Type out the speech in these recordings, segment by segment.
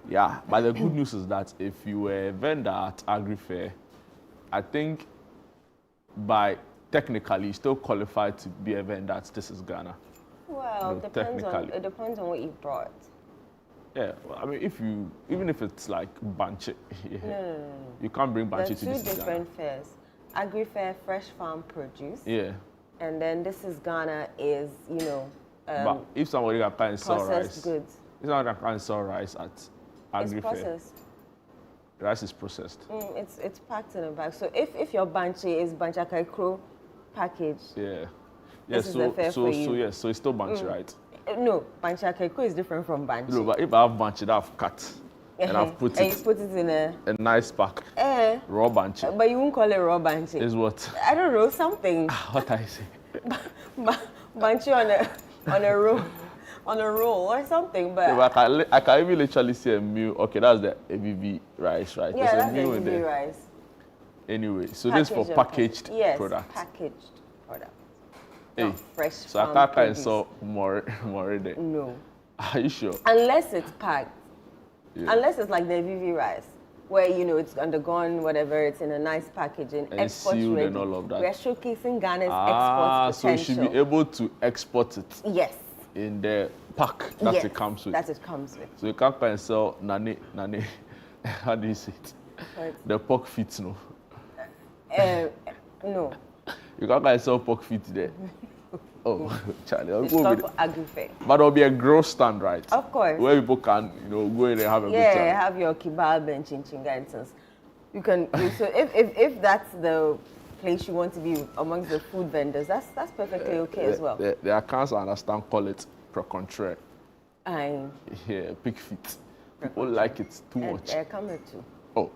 Yeah, but the good news is that if you were a vendor at Agri-Fair, I think technically you still qualified to be a vendor at This is Ghana. Well, it depends on what you brought. Yeah, well, I mean, even if it's like Banche, you can't bring Banche to This is Ghana. There's two different fairs. Agri-Fair, fresh farm produce. Yeah. And then This is Ghana is, but if somebody can sell rice, goods. If somebody can sell rice at Agri-Fair, it's processed. Rice is processed. It's packed in a bag. So if your Banche is Banche Kaikro package, so it's still Banche, right? No, Banche Kaikro is different from Banche. No, but if I have Banche that I've cut and I've put you put it in a nice pack, raw Banche. But you won't call it raw Banche. Is what? I don't know, something. What I say? Banche on a roll. On a roll or something, but I can even literally see a meal. Okay, that's the ABV rice, right? Yeah, that's the ABV rice. Anyway, so this is for packaged products. Yes, packaged products. Hey, fresh. So I can't sell more there. No. Are you sure? Unless it's packed. Yeah. Unless it's like the ABV rice, where it's undergone whatever, it's in a nice packaging, and export sealed ready. and all of that. We're showcasing Ghana's export potential. So you should be able to export it. Yes. In the pack that it comes with. That it comes with. So you can't sell nani. How do you say it? What? The pork feet, no. No. You can't sell pork feet there. Oh, Charlie. It's called for Agri-Fair. But there'll be a grow stand, right? Of course. Where people can, go in and have a good time. Yeah, have your kebab and chinchinga instance. You can. So if that's the place you want to be amongst the food vendors, that's perfectly okay as well. The accounts, I understand, call it pro contraire. Yeah, pig feet. People like it too much. Come here too. Oh,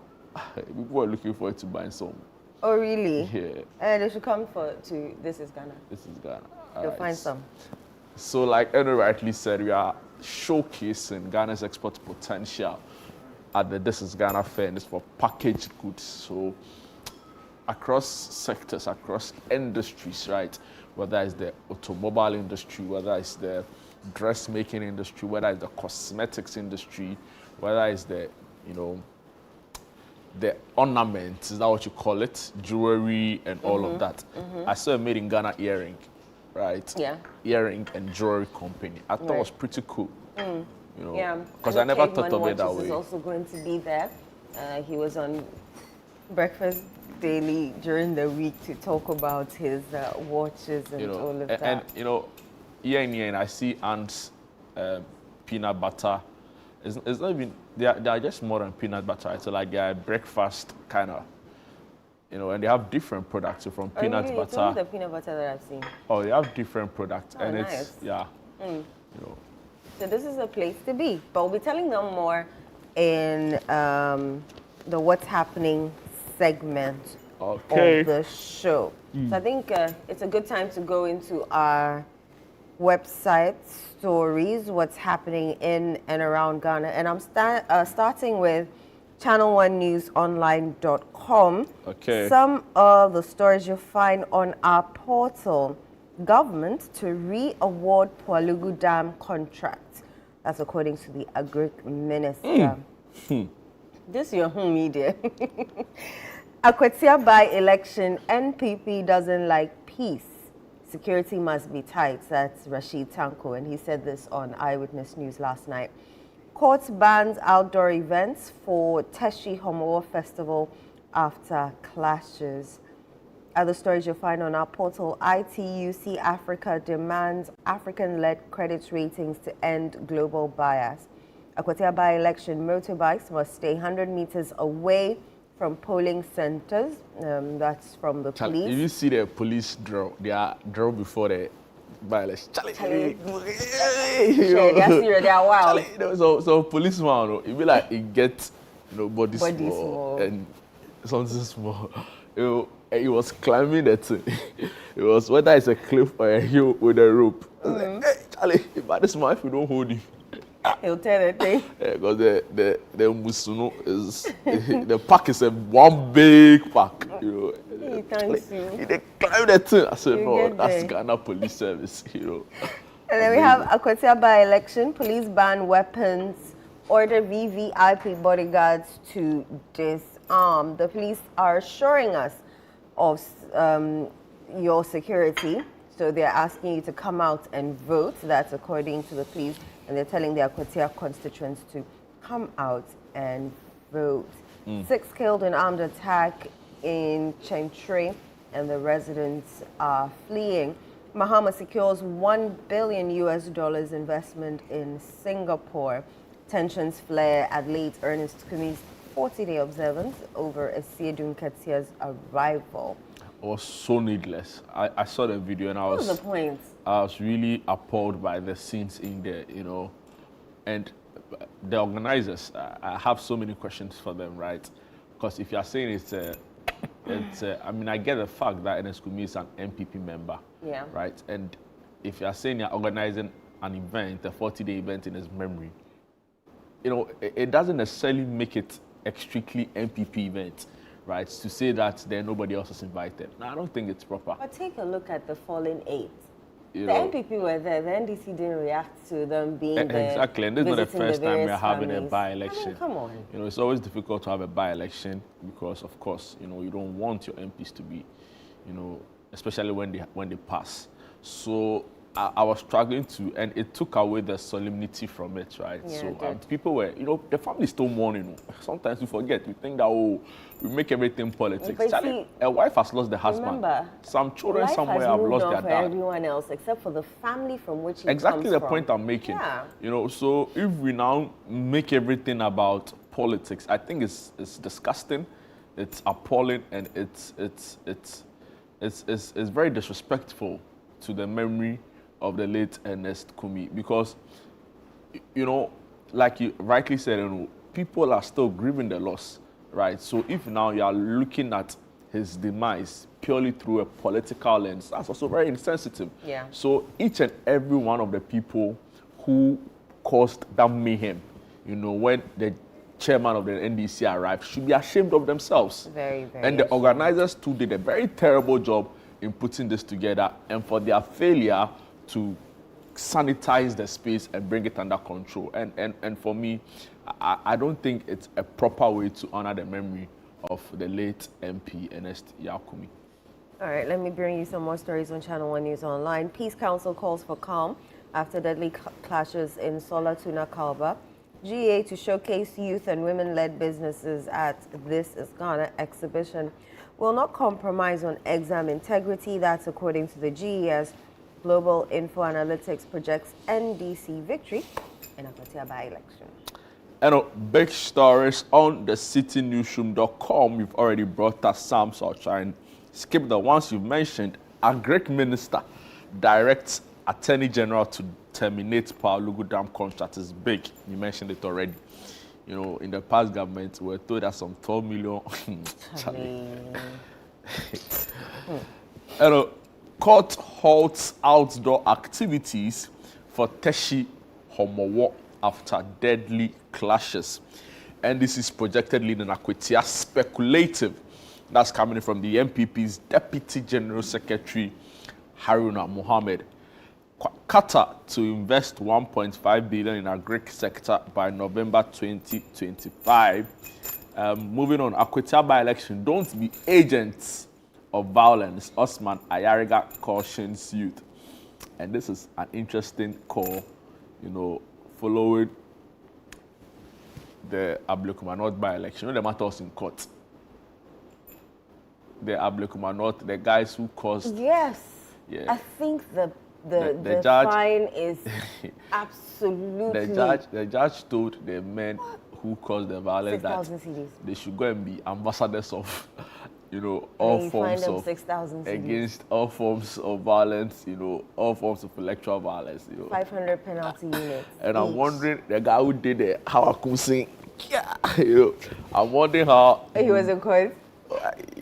people are looking forward to buying some. Oh, really? Yeah. They should come to This is Ghana. This is Ghana. They'll find some. So, like Eno rightly said, we are showcasing Ghana's export potential at the This is Ghana Fair, and it's for packaged goods. So, across sectors, across industries, right? Whether it's the automobile industry, whether it's the dressmaking industry, whether it's the cosmetics industry, whether it's the, the ornaments, is that what you call it? Jewelry and all of that. I saw a made in Ghana earring, right? Yeah. Earring and jewelry company. I thought it was pretty cool. Because I I never thought of it that way. He was also going to be there. He was on Breakfast Daily during the week to talk about his watches and all of that. And here and I see ants, peanut butter. It's not even, they are just more than peanut butter, right? So like they are breakfast kind of, and they have different products. So from peanut butter. It's only the peanut butter that I've seen. Oh, they have different products. Oh, and nice. So this is a place to be. But we'll be telling them more in the What's Happening segment of the show. So I think it's a good time to go into our website stories, what's happening in and around Ghana. And I'm starting with channel1newsonline.com. Okay. Some of the stories you'll find on our portal. Government to re-award Pualugu Dam contract. That's according to the Agric Minister. This is your home media. Akwetia by-election, NPP doesn't like peace. Security must be tight. That's Rashid Tanko, and he said this on Eyewitness News last night. Court bans outdoor events for Teshi Homowo Festival after clashes. Other stories you'll find on our portal. ITUC Africa demands African-led credit ratings to end global bias. Akwetia by-election, motorbikes must stay 100 meters away from polling centers. That's from the police. If you see the police they are draw before the by-election. They are serious, they are wild. So policeman, it be like it gets body small and something small. He was climbing the thing. It was whether it's a cliff or a hill with a rope. Like, hey, Charlie, but this man, if you don't hold him, he'll tell the thing. Because the Musuno is the park is one big park. He thanks you. They climb the thing. I said, no, that's Ghana Police Service. And then we have Akwetia by-election. Police ban weapons order VVIP bodyguards to disarm. The police are assuring us of your security. So they're asking you to come out and vote. That's according to the police. And they're telling their Kotia constituents to come out and vote. 6 killed in armed attack in Chentry, and the residents are fleeing. Mahama secures $1 billion investment in Singapore. Tensions flare at late Ernest Kumi's 40-day observance over Esiedun Ketia's arrival. It was so needless. I saw the video and What was the point? I was really appalled by the scenes in there, and the organizers. I have so many questions for them, right? Because if you are saying I mean, I get the fact that Ernest Kumi is an MPP member, Yeah. right? And if you are saying you're organizing an event, a 40-day event in his memory, it doesn't necessarily make it a strictly MPP event, right? To say that then nobody else is invited. No, I don't think it's proper. But take a look at the fallen 8. You The know, NPP were there. The NDC didn't react to them being there. exactly, and this is not the visiting first time we're various having a families. by-election. I mean, come on. It's always difficult to have a by-election because, of course, you don't want your MPs to be, especially when they pass. So I was struggling to, and it took away the solemnity from it, right? Yeah, So it did. people were, the family still mourning. Sometimes we forget. We think that, we make everything politics. But Charlie, see, a wife has lost the husband. remember, Some children Life somewhere has have moved lost on their for dad. everyone else except for the family from which it Exactly comes the from. point I'm making. Yeah. So if we now make everything about politics, I think it's disgusting, it's appalling, and it's very disrespectful to the memory of the late Ernest Kumi, because like you rightly said, people are still grieving the loss, right? So if now you are looking at his demise purely through a political lens, that's also very insensitive. Yeah. So each and every one of the people who caused that mayhem, when the chairman of the NDC arrived, should be ashamed of themselves. Very, very And the ashamed. organizers too did a very terrible job in putting this together, and for their failure to sanitize the space and bring it under control. And for me, I don't think it's a proper way to honor the memory of the late MP Ernest Yakumi. All right, let me bring you some more stories on Channel 1 News Online. Peace Council calls for calm after deadly clashes in Sola Tuna Kalba. GA to showcase youth and women-led businesses at This is Ghana exhibition. Will not compromise on exam integrity. That's according to the GES. Global Info Analytics projects NDC victory in a by-election. Big stories on the citynewsroom.com. You've already brought us some, so I'll try and skip the ones you've mentioned. A Greek minister directs Attorney General to terminate Palugu Dam contract. Is big. You mentioned it already. In the past government, we were told that some 12 million. Court halts outdoor activities for Teshi Homowo after deadly clashes. And this is projected leading Akwetia speculative. That's coming from the MPP's Deputy General Secretary, Haruna Mohammed. Qatar to invest 1.5 billion in a Greek sector by November 2025. Moving on, Akwetia by-election, don't be agents of violence. Osman Ayariga cautions youth. And this is an interesting call, following the Ablekuma North by-election. The matter was in court. The Ablekuma North, the guys who caused... Yes. Yeah. I think the judge, fine is absolutely... The judge told the men who caused the violence that 6,000 CDs. they should go and be ambassadors of, all forms of 6,000 CDs. against all forms of violence, all forms of electoral violence, 500 penalty units. And I'm each. wondering the guy who did it, how I could sing. Yeah, I'm wondering how He was in court.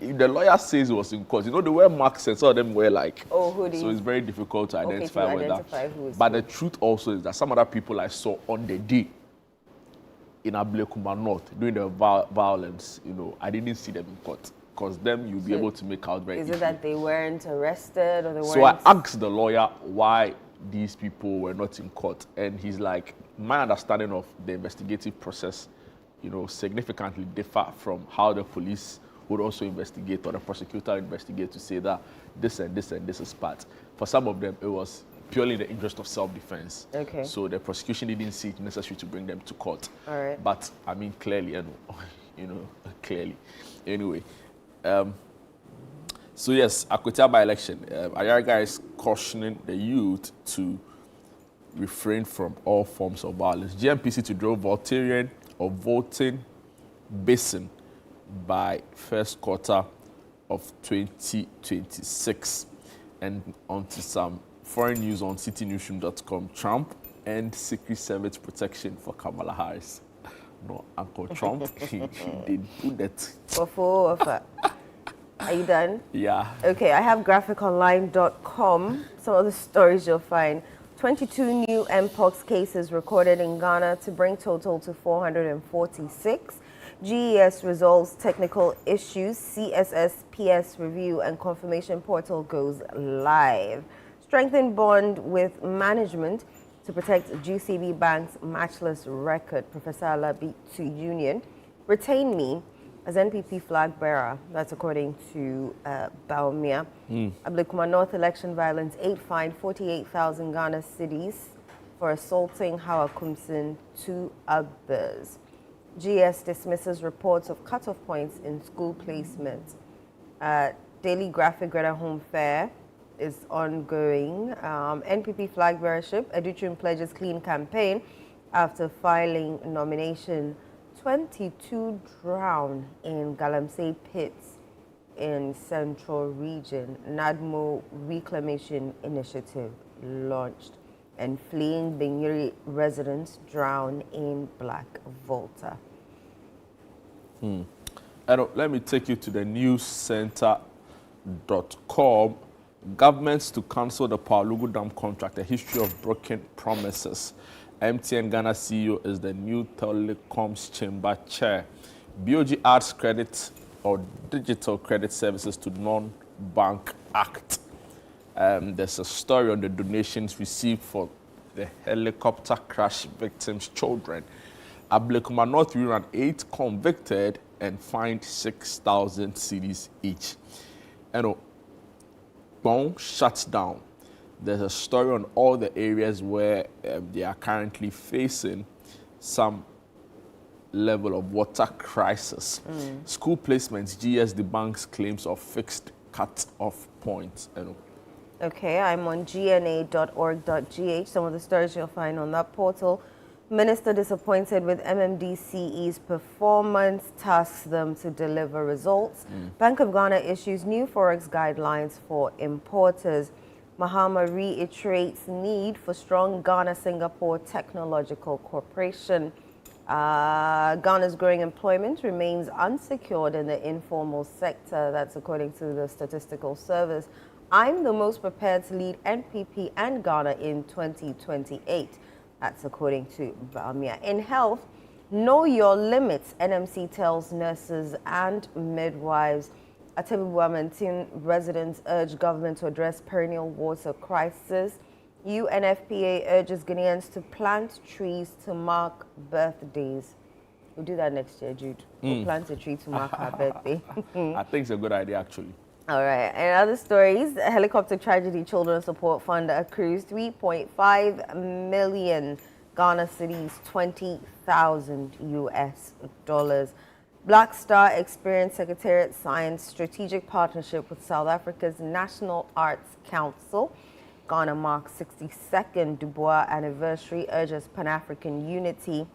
the lawyer says he was in court. They wear masks and some of them wear like. Oh, hoodies. So it's very difficult to identify to whether. identify who is But who. the truth also is that some other people I saw on the day in Ablekuma North doing the violence, I didn't see them in court. Because them you'll be able to make out very Is easily. it that they weren't arrested or they weren't... So I asked the lawyer why these people were not in court. And he's like, my understanding of the investigative process, significantly differ from how the police would also investigate or the prosecutor investigate to say that this and this and this is part. For some of them, it was purely in the interest of self-defense. Okay. So the prosecution didn't see it necessary to bring them to court. All right. But I mean, clearly, clearly. Anyway, so yes, Akweta by-election. Ayarga is cautioning the youth to refrain from all forms of violence. GMPC to draw Voltarian or voting basin by first quarter of 2026. And on to some foreign news on citynewsroom.com. Trump and Secret Service protection for Kamala Harris. No, Uncle Trump, he did put that. Are you done? Yeah. Okay, I have graphiconline.com. Some of the stories you'll find. 22 new Mpox cases recorded in Ghana to bring total to 446. GES resolves technical issues. CSSPS review and confirmation portal goes live. Strengthen bond with management to protect GCB Bank's matchless record. Professor Alabi to Union. Retain me as NPP flag bearer. That's according to Baumia. Ablekuma North election violence, 8 fined, 48,000 Ghana cedis for assaulting Hawa Kumsin, 2 others. GS dismisses reports of cutoff points in school placement. Daily graphic Greta Home Fair is ongoing. NPP flag bearership, Educhum pledges clean campaign after filing nomination. 22 drown in Galamsey pits in Central Region. NADMO Reclamation Initiative launched. And fleeing Bingiri residents drown in Black Volta. Let me take you to the newscenter.com. Governments to cancel the Palugu Dam contract, a history of broken promises. MTN Ghana CEO is the new telecoms chamber chair. BOG adds credit or digital credit services to non-bank act. There's a story on the donations received for the helicopter crash victims' children. Ablekuma North Union 8 convicted and fined 6,000 cedis each. Bon shuts down. There's a story on all the areas where they are currently facing some level of water crisis. School placements, GS debunks claims of fixed cut-off points. Okay, I'm on gna.org.gh. Some of the stories you'll find on that portal. Minister disappointed with MMDCE's performance, tasks them to deliver results. Bank of Ghana issues new forex guidelines for importers. Mahama reiterates need for strong Ghana-Singapore technological cooperation. Ghana's growing employment remains unsecured in the informal sector. That's according to the Statistical Service. I'm the most prepared to lead NPP and Ghana in 2028. That's according to Baumia. In health, know your limits. NMC tells nurses and midwives. Atebubuamentin residents urge government to address perennial water crisis. UNFPA urges Guineans to plant trees to mark birthdays. We'll do that next year, Jude. We'll plant a tree to mark our birthday. I think it's a good idea, actually. All right. And other stories, helicopter tragedy children support fund accrues 3.5 million Ghana cedis, 20,000 US dollars. Black Star Experience Secretariat signs strategic partnership with South Africa's National Arts Council. Ghana marks 62nd Dubois anniversary, urges Pan-African unity.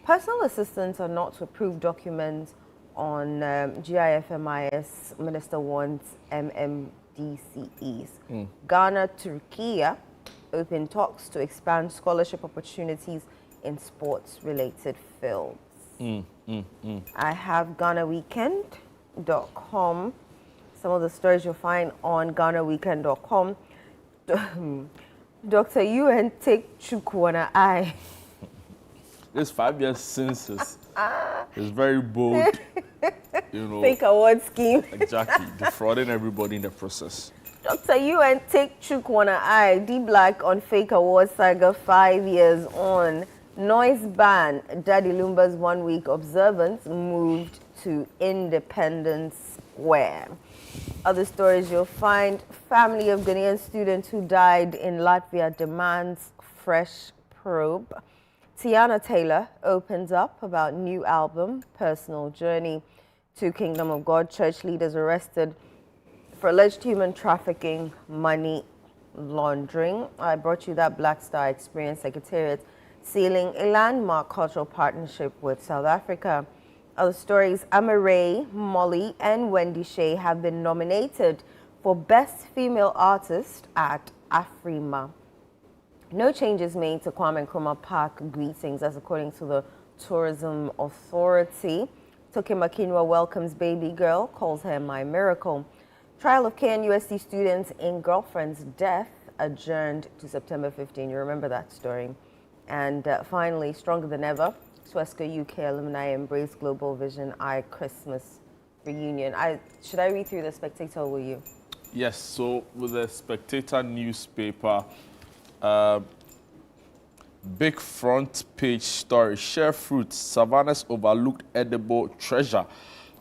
Personal assistants are not to approve documents on GIFMIS. Minister wants MMDCEs. Ghana, Turkey open talks to expand scholarship opportunities in sports-related fields. I have GhanaWeekend.com. Some of the stories you'll find on GhanaWeekend.com. Dr. UN take Chukwana eye. This 5 years since is very bold, Fake award scheme. Exactly, defrauding everybody in the process. Dr. UN take Chukwana I, D Black on fake award saga 5 years on. Noise ban, Daddy Lumba's 1 week observance moved to Independence Square. Other stories you'll find, family of Ghanaian students who died in Latvia demands fresh probe. Tiana Taylor opens up about new album, Personal Journey. 2 Kingdom of God church leaders arrested for alleged human trafficking, money laundering. I brought you that Black Star Experience Secretariat sealing a landmark cultural partnership with South Africa. Other stories, Amaray, Molly, and Wendy Shea have been nominated for Best Female Artist at Afrima. No changes made to Kwame Nkrumah Park greetings, as according to the Tourism Authority. Toke Makinwa welcomes baby girl, calls her my miracle. Trial of KNUST students in girlfriend's death adjourned to September 15. You remember that story. And finally, stronger than ever, Swesco UK alumni embrace Global Vision Eye Christmas reunion. Should I read through the Spectator, or will you? Yes, so with the Spectator newspaper, big front page story, share fruits, Savannah's overlooked edible treasure.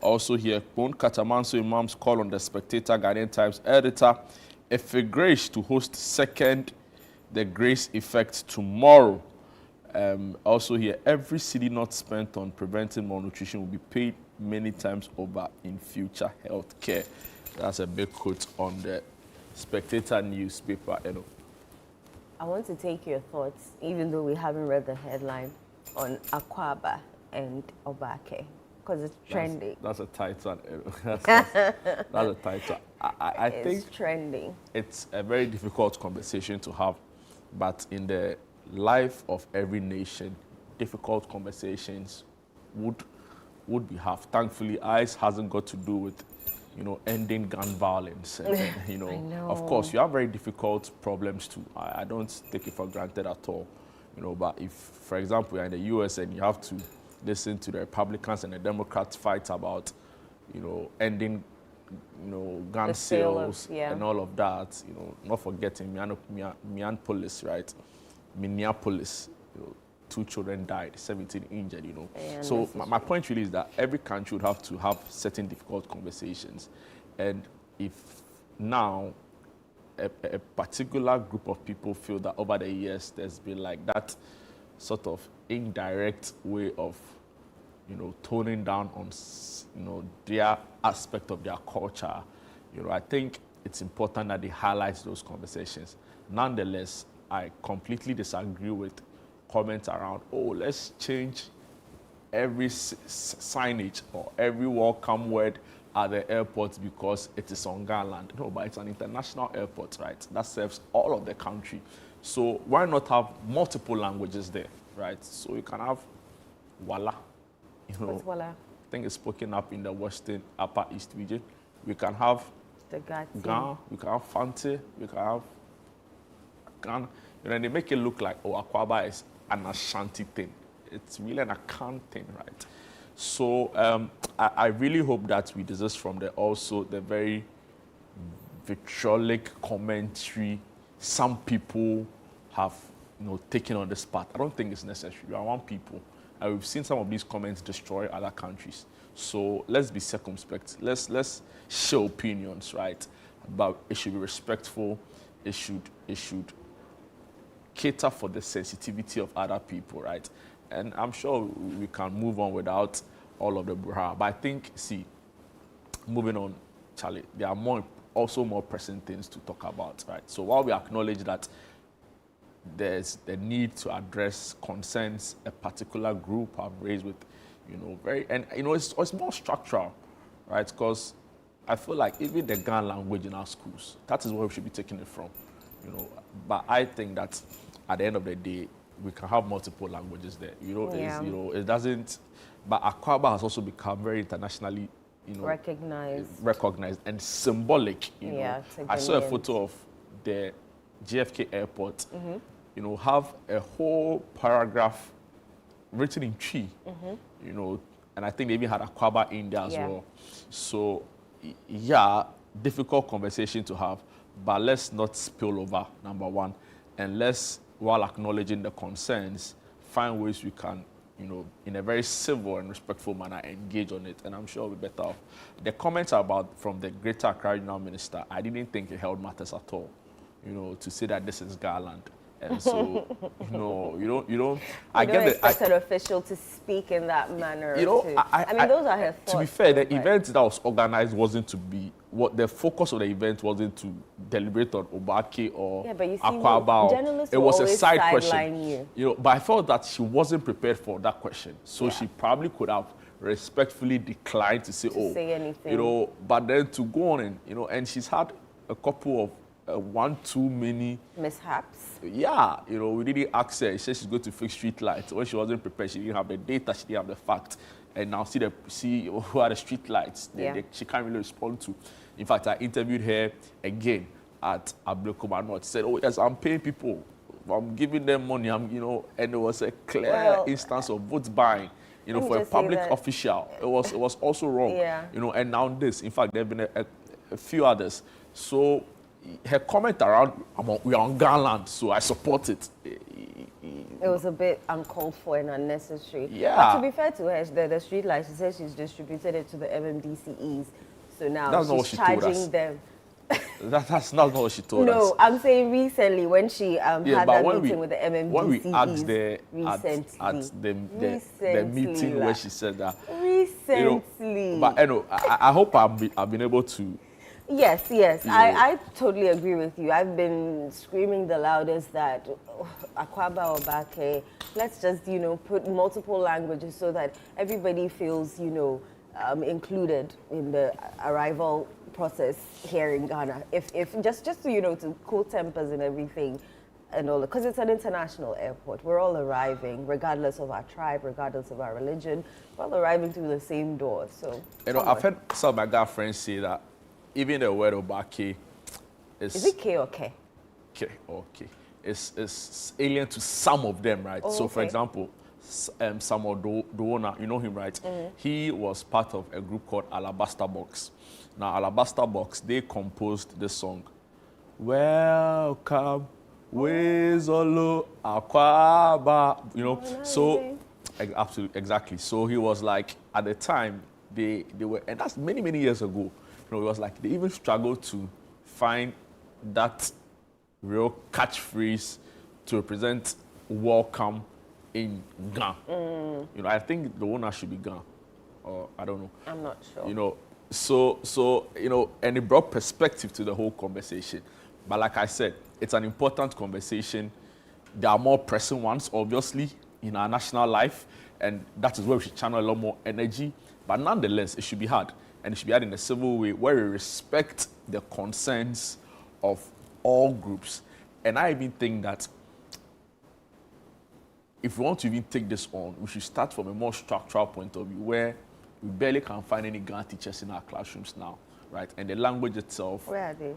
Also here, Bon Katamanso Imam's call on the Spectator Ghanaian Times editor, Efe Grace to host second The Grace Effect tomorrow. Also here, every cedi not spent on preventing malnutrition will be paid many times over in future health care. That's a big quote on the Spectator newspaper. You know. I want to take your thoughts, even though we haven't read the headline, on Akwaba and Obake, because it's trending. That's a tight one. That's a tight one. I think it's trending. It's a very difficult conversation to have, but in the life of every nation, difficult conversations would be have. Thankfully, ICE hasn't got to do with, ending gun violence. And, I know. Of course, you have very difficult problems too. I don't take it for granted at all. But if, for example, you're in the US and you have to listen to the Republicans and the Democrats fight about, ending, gun sales and all of that, not forgetting Minneapolis, right? Minneapolis, 2 children died, 17 injured, So my point really is that every country would have to have certain difficult conversations. And if now a particular group of people feel that over the years there's been like that sort of indirect way of, toning down on, their aspect of their culture, I think it's important that they highlight those conversations. Nonetheless, I completely disagree with comments around, let's change every signage or every welcome word at the airport because it is on Ghana land. No, but it's an international airport, right? That serves all of the country. So why not have multiple languages there, right? So you can have Wala. What's Wala? I think it's spoken up in the Western Upper East region. We can have Ghana, we can have Fante, we can have Ghana. They make it look like, Akwaba is an Ashanti thing. It's really an Akan thing, right? So I really hope that we desist from the very vitriolic commentary some people have taken on this path. I don't think it's necessary. We are one people. And we've seen some of these comments destroy other countries. So let's be circumspect. Let's share opinions, right? But it should be respectful. It should cater for the sensitivity of other people, right? And I'm sure we can move on without all of the brouhaha. But I think, moving on, Charlie, there are also more pressing things to talk about, right? So while we acknowledge that there's the need to address concerns a particular group have raised with, it's more structural, right? Because I feel like even the Ghana language in our schools, that is where we should be taking it from, But I think that at the end of the day, we can have multiple languages there. It doesn't. But Akwaba has also become very internationally, recognized and symbolic. I saw a photo of the JFK airport. Have a whole paragraph written in Twi. And I think they even had Akwaba in there as well. So, difficult conversation to have. but let's not spill over, number one, and let's, while acknowledging the concerns, find ways we can, in a very civil and respectful manner, engage on it, and I'm sure we'll be better off. The comments about from the Greater Accra Regional Minister, I didn't think it held matters at all, to say that this is Garland. And so, you don't. I get expect an official to speak in that manner. I mean, those are her thoughts. To be fair, the event that was organized wasn't to be what the focus of the event wasn't to deliberate on Obake or Akwaba. It was a side question. But I felt that she wasn't prepared for that question, so she probably could have respectfully declined to say anything. But then to go on and she's had a couple of one too many mishaps. Yeah, we didn't ask her. She said she's going to fix street lights. When she wasn't prepared, she didn't have the data, she didn't have the facts. And now see who are the street lights. She can't really respond to. In fact, I interviewed her again at Ablokomano. She said, "Oh yes, I'm paying people. I'm giving them money. And it was a clear instance of vote buying. For a public official, it was also wrong. And now this. In fact, there have been a few others. So her comment around, we are on Garland, so I support it. It was a bit uncalled for and unnecessary. Yeah. But to be fair to her, the street lights, she says she's distributed it to the MMDCEs. So now she's charging them. That's not what she told us. No, I'm saying recently when she had that meeting with the MMDCEs. When we asked her at the meeting where she said that. Recently. But I hope I've been able to. Yes. I totally agree with you. I've been screaming the loudest that Akwaba Obake, let's just, put multiple languages so that everybody feels, included in the arrival process here in Ghana. If just to cool tempers and everything and all, because it's an international airport. We're all arriving, regardless of our tribe, regardless of our religion. We're all arriving through the same door. So I've heard some of my Ghana friends say that even the word Obake is it K or K? K or K. It's alien to some of them, right? Oh, so, for example, Samuel Doona, you know him, right? He was part of a group called Alabaster Box. Now, Alabaster Box, they composed this song. Welcome, Wezolo Akwaba. So, absolutely, exactly. So he was like, at the time, they were, and that's many, many years ago. It was like they even struggled to find that real catchphrase to represent welcome in Ghana. I think the owner should be Ghana, or I don't know. I'm not sure. So and it brought perspective to the whole conversation. But like I said, it's an important conversation. There are more pressing ones, obviously, in our national life, and that is where we should channel a lot more energy. But nonetheless, it should be hard. And it should be had in a civil way where we respect the concerns of all groups. And I even think that if we want to even take this on, we should start from a more structural point of view where we barely can find any Ghana teachers in our classrooms now, right? And the language itself. Where are they?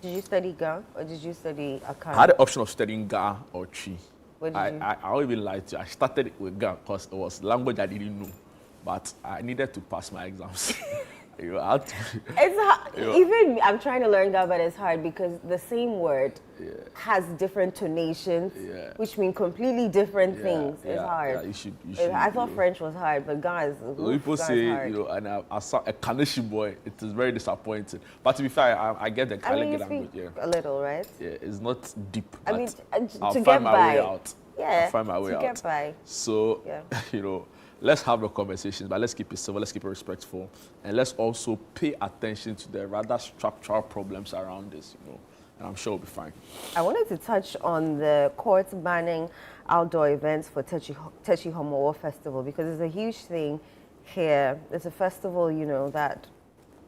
Did you study Ghana or did you study Akan? I had the option of studying Ghana or Chi. I won't even lie to you. I started with Ghana because it was language I didn't know. But I needed to pass my exams. It's hard. Even I'm trying to learn that, but it's hard because the same word has different tonations, which mean completely different things. It's hard. You should, I thought French was hard, but Ghana is people say, hard. And I saw a Kaneshi boy. It is very disappointing. But to be fair, I get the Kalegi language. A little, right? Yeah, it's not deep. I mean, I'll to find get my by. way out. Yeah, I'll find my way to out. get by. So, let's have the conversations, but let's keep it civil, let's keep it respectful, and let's also pay attention to the rather structural problems around this, and I'm sure we'll be fine. I wanted to touch on the court banning outdoor events for Techi Homowo Festival because it's a huge thing here. It's a festival, that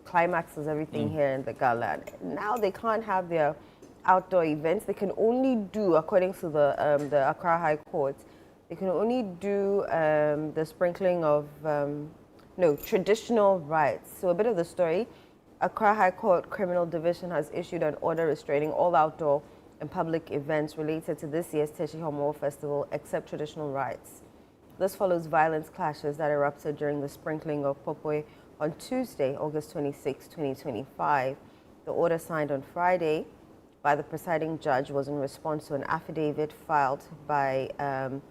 climaxes everything here in the Gala. Now they can't have their outdoor events. They can only do, according to the Accra High Court, they can only do the sprinkling of, traditional rites. So a bit of the story. Accra High Court Criminal Division has issued an order restraining all outdoor and public events related to this year's Techi Homowo Festival except traditional rites. This follows violent clashes that erupted during the sprinkling of Popoi on Tuesday, August 26, 2025. The order signed on Friday by the presiding judge was in response to an affidavit filed by Lieutenant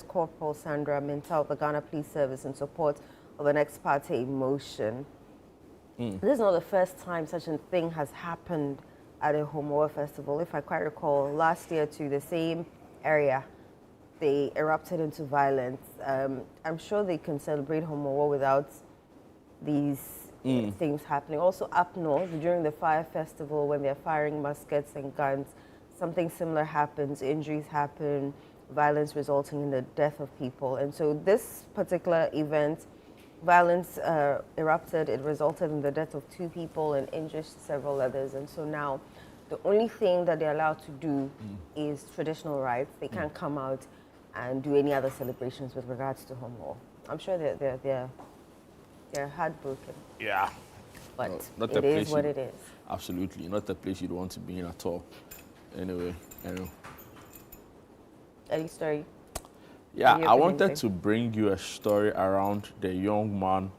Corporal Sandra Minta of the Ghana Police Service in support of an ex parte motion. This is not the first time such a thing has happened at a Homowo festival. If I quite recall, last year to the same area, they erupted into violence. I'm sure they can celebrate Homowo without these things happening. Also up north, during the fire festival, when they're firing muskets and guns, something similar happens, injuries happen, violence resulting in the death of people. And so this particular event, violence erupted, it resulted in the death of 2 people and injured several others. And so now the only thing that they're allowed to do is traditional rites. They can't come out and do any other celebrations with regards to Homowo. I'm sure they're heartbroken. Yeah. But no, not it is what it is. Absolutely. Not a place you'd want to be in at all. Anyway, I know. Any story? Yeah, I wanted to bring you a story around the young man,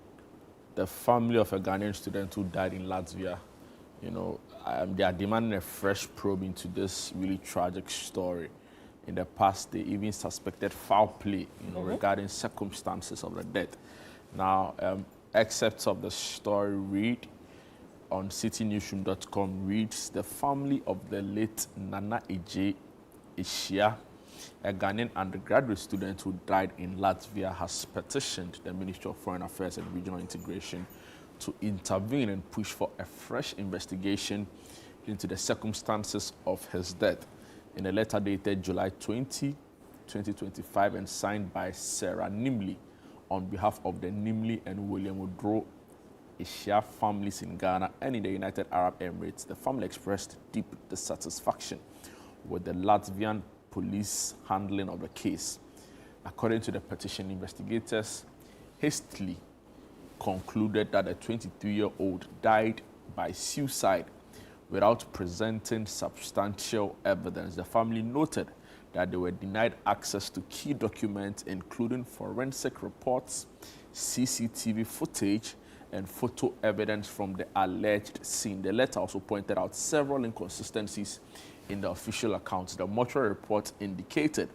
the family of a Ghanaian student who died in Latvia. You know, they are demanding a fresh probe into this really tragic story. In the past, they even suspected foul play, regarding circumstances of the death. Now, excerpts of the story read on citynewsroom.com reads, the family of the late Nana Eje Ishia, a Ghanaian undergraduate student who died in Latvia, has petitioned the Ministry of Foreign Affairs and Regional Integration to intervene and push for a fresh investigation into the circumstances of his death. In a letter dated July 20, 2025 and signed by Sarah Nimley on behalf of the Nimley and William Woodrow Ishia families in Ghana and in the United Arab Emirates, the family expressed deep dissatisfaction with the Latvian police handling of the case. According to the petition, investigators hastily concluded that the 23-year-old died by suicide without presenting substantial evidence. The family noted that they were denied access to key documents, including forensic reports, CCTV footage, and photo evidence from the alleged scene. The letter also pointed out several inconsistencies in the official accounts. The mortuary report indicated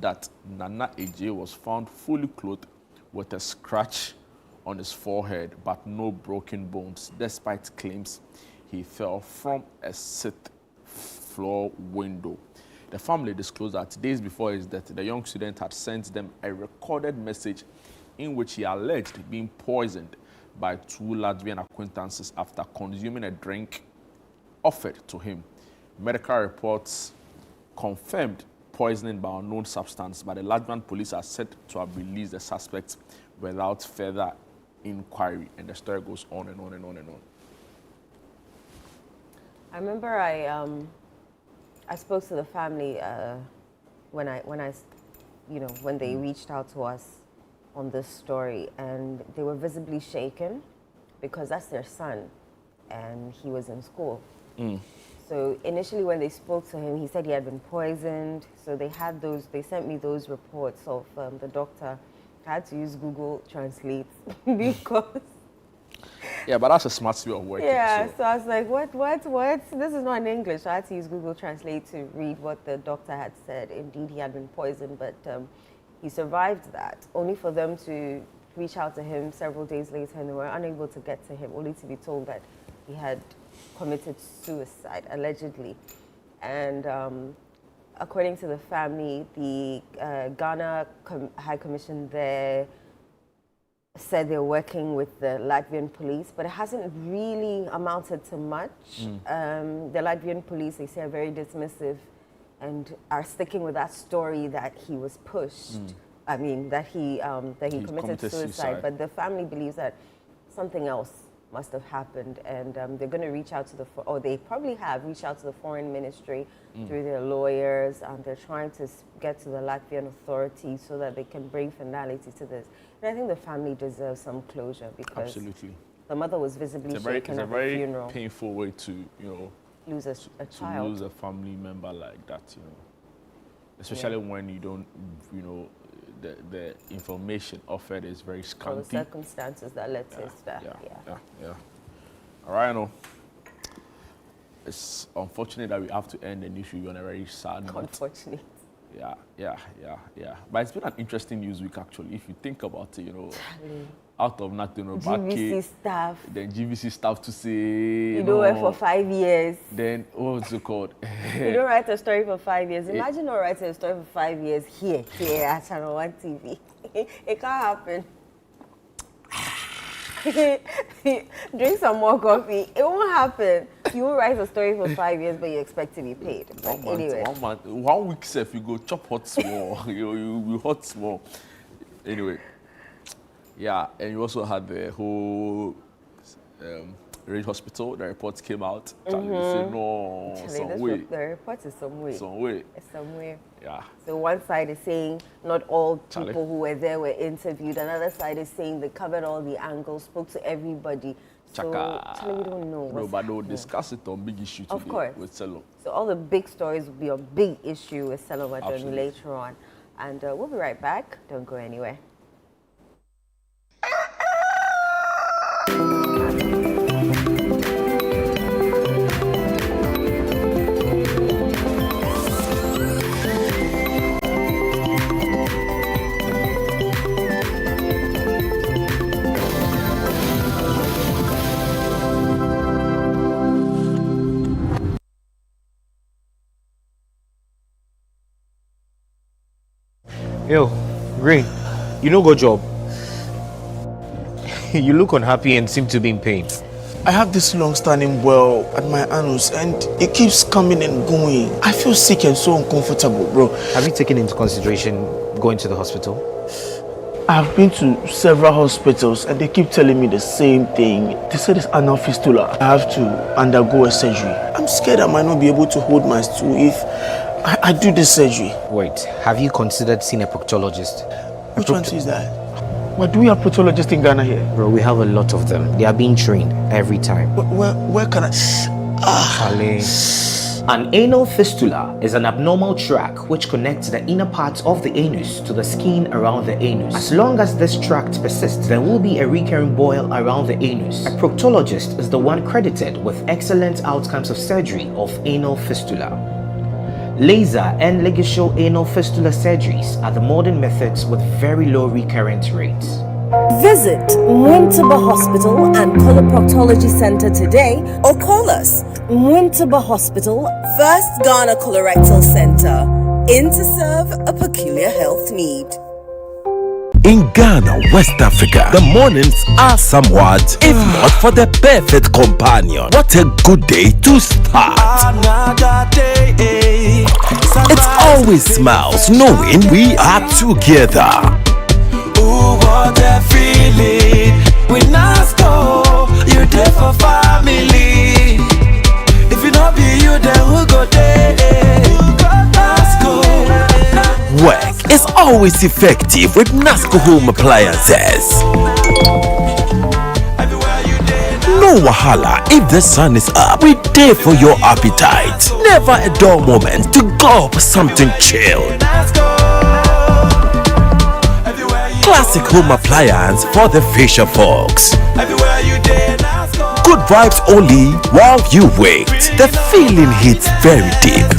that Nana Eje was found fully clothed with a scratch on his forehead, but no broken bones, despite claims he fell from a 6th floor window. The family disclosed that days before his death, the young student had sent them a recorded message in which he alleged being poisoned by 2 Latvian acquaintances after consuming a drink offered to him. Medical reports confirmed poisoning by unknown substance, but the Latvian police are said to have released the suspects without further inquiry. And the story goes on and on and on and on. I remember I spoke to the family when they reached out to us on this story, and they were visibly shaken because that's their son, and he was in school. So initially, when they spoke to him, he said he had been poisoned. So they sent me those reports of the doctor. I had to use Google Translate because. Yeah, but that's a smart way of working. Yeah, so I was like, what? This is not in English. So I had to use Google Translate to read what the doctor had said. Indeed, he had been poisoned, but he survived that, only for them to reach out to him several days later, and they were unable to get to him, only to be told that he had committed suicide, allegedly. And according to the family, the Ghana High Commission there said they're working with the Latvian police, but it hasn't really amounted to much. The Latvian police, they say, are very dismissive and are sticking with that story that he was pushed. I mean, that he committed suicide. But the family believes that something else must have happened, and they're going to reach out to they probably have reached out to the foreign ministry through their lawyers. They're trying to get to the Latvian authorities so that they can bring finality to this. And I think the family deserves some closure because absolutely, the mother was visibly shaken at the funeral. It's a very painful way to, lose a child. To lose a family member like that, especially when you don't, the information offered is very scanty. Or the circumstances that led to his death. Yeah. All right, no. It's unfortunate that we have to end the news review on a very sad note. Unfortunate. Yeah. But it's been an interesting news week, actually. If you think about it, out of nothing, GVC staff. Then GVC staff to say... You don't work for 5 years. Then, what's it called? You don't write a story for 5 years. Imagine not writing a story for 5 years here at Channel 1 TV. It can't happen. Drink some more coffee. It won't happen. You will write a story for 5 years, but you expect to be paid. Anyway. 1 month, 1 week, if you go chop hot small, you hot small. Anyway, yeah, and you also had the whole Range Hospital. The reports came out. Charlie said, no, some way. The report is some way. Some way. It's somewhere. Yeah. So one side is saying not all people who were there were interviewed. Another side is saying they covered all the angles, spoke to everybody. So Charlie, we don't know. No, but they'll discuss it on big issue today. Of course. With Selo. So all the big stories will be on big issue with Selo later on. And we'll be right back. Don't go anywhere. Yo, Green, you no go job. You look unhappy and seem to be in pain. I have this long-standing well at my anus and it keeps coming and going. I feel sick and so uncomfortable, bro. Have you taken into consideration going to the hospital? I've been to several hospitals and they keep telling me the same thing. They said it's anal fistula. I have to undergo a surgery. I'm scared I might not be able to hold my stool if I do this surgery. Wait, have you considered seeing a proctologist? Which one is that? What do we have proctologists in Ghana here? Bro, we have a lot of them. They are being trained every time. Where can I? An anal fistula is an abnormal tract which connects the inner part of the anus to the skin around the anus. As long as this tract persists, there will be a recurring boil around the anus. A proctologist is the one credited with excellent outcomes of surgery of anal fistula. Laser and ligature anal fistula surgeries are the modern methods with very low recurrent rates. Visit Mwintuba Hospital and Coloproctology Center today or call us. Mwintuba Hospital, First Ghana Colorectal Center, in to serve a peculiar health need. In Ghana, West Africa, the mornings are somewhat, if not for the perfect companion. What a good day to start. Another day. It's always smiles knowing we are together. Ooh, what a feeling. When I go, you're there for family. If you not be you, then who go there? Work is always effective with NASCO home appliances. No wahala if the sun is up. We there for your appetite. Never a dull moment to go up something chilled. Classic home appliance for the fisher folks. Good vibes only while you wait. The feeling hits very deep.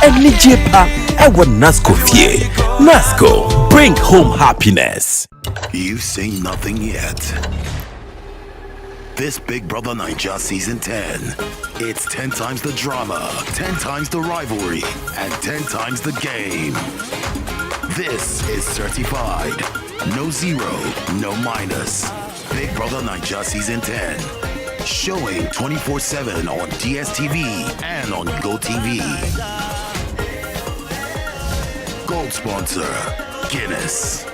Enijepa ewa NASCO fie. NASCO, bring home happiness. You've seen nothing yet. This Big Brother Naija Season 10. It's 10 times the drama, 10 times the rivalry, and 10 times the game. This is certified. No zero, no minus. Big Brother Naija Season 10. Showing 24/7 on DSTV and on GoTV. Gold sponsor, Guinness.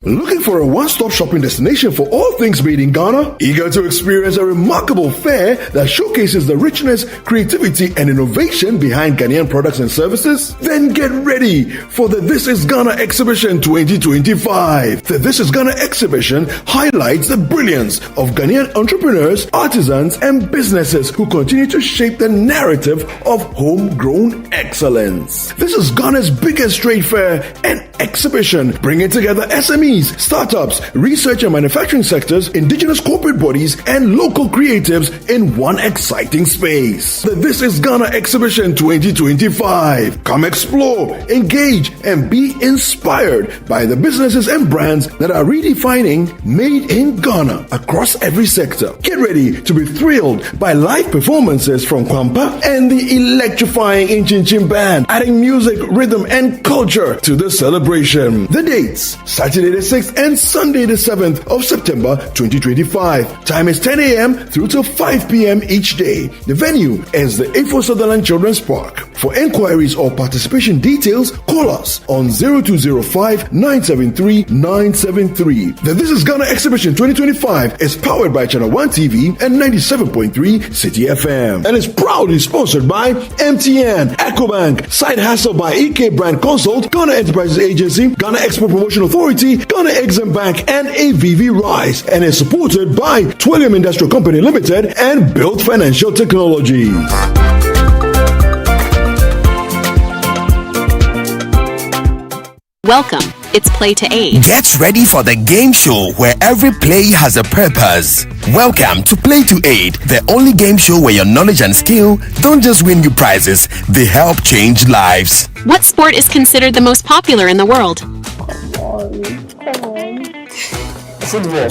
Looking for a one-stop shopping destination for all things made in Ghana? Eager to experience a remarkable fair that showcases the richness, creativity, and innovation behind Ghanaian products and services? Then get ready for the This is Ghana Exhibition 2025. The This is Ghana Exhibition highlights the brilliance of Ghanaian entrepreneurs, artisans, and businesses who continue to shape the narrative of homegrown excellence. This is Ghana's biggest trade fair and exhibition, bringing together SMEs, SMEs, startups, research and manufacturing sectors, indigenous corporate bodies, and local creatives in one exciting space. The This is Ghana Exhibition 2025. Come explore, engage, and be inspired by the businesses and brands that are redefining Made in Ghana across every sector. Get ready to be thrilled by live performances from Kwampa and the electrifying Inchin Band, adding music, rhythm, and culture to the celebration. The dates: Saturday the 6th and Sunday the 7th of September 2025. Time is 10 a.m. through till 5 p.m. each day. The venue is the A4 Sutherland Children's Park. For enquiries or participation details, call us on 0205 973 973. The This is Ghana Exhibition 2025 is powered by Channel 1 TV and 97.3 City FM and is proudly sponsored by MTN, EcoBank, Side Hustle by EK Brand Consult, Ghana Enterprises Agency, Ghana Export Promotion Authority, Ghana Exim Bank, and AVV Rice, and is supported by Twillium Industrial Company Limited and Built Financial Technologies. Welcome. It's Play to Aid. Get ready for the game show where every play has a purpose. Welcome to Play to Aid, the only game show where your knowledge and skill don't just win you prizes, they help change lives. What sport is considered the most popular in the world? Football.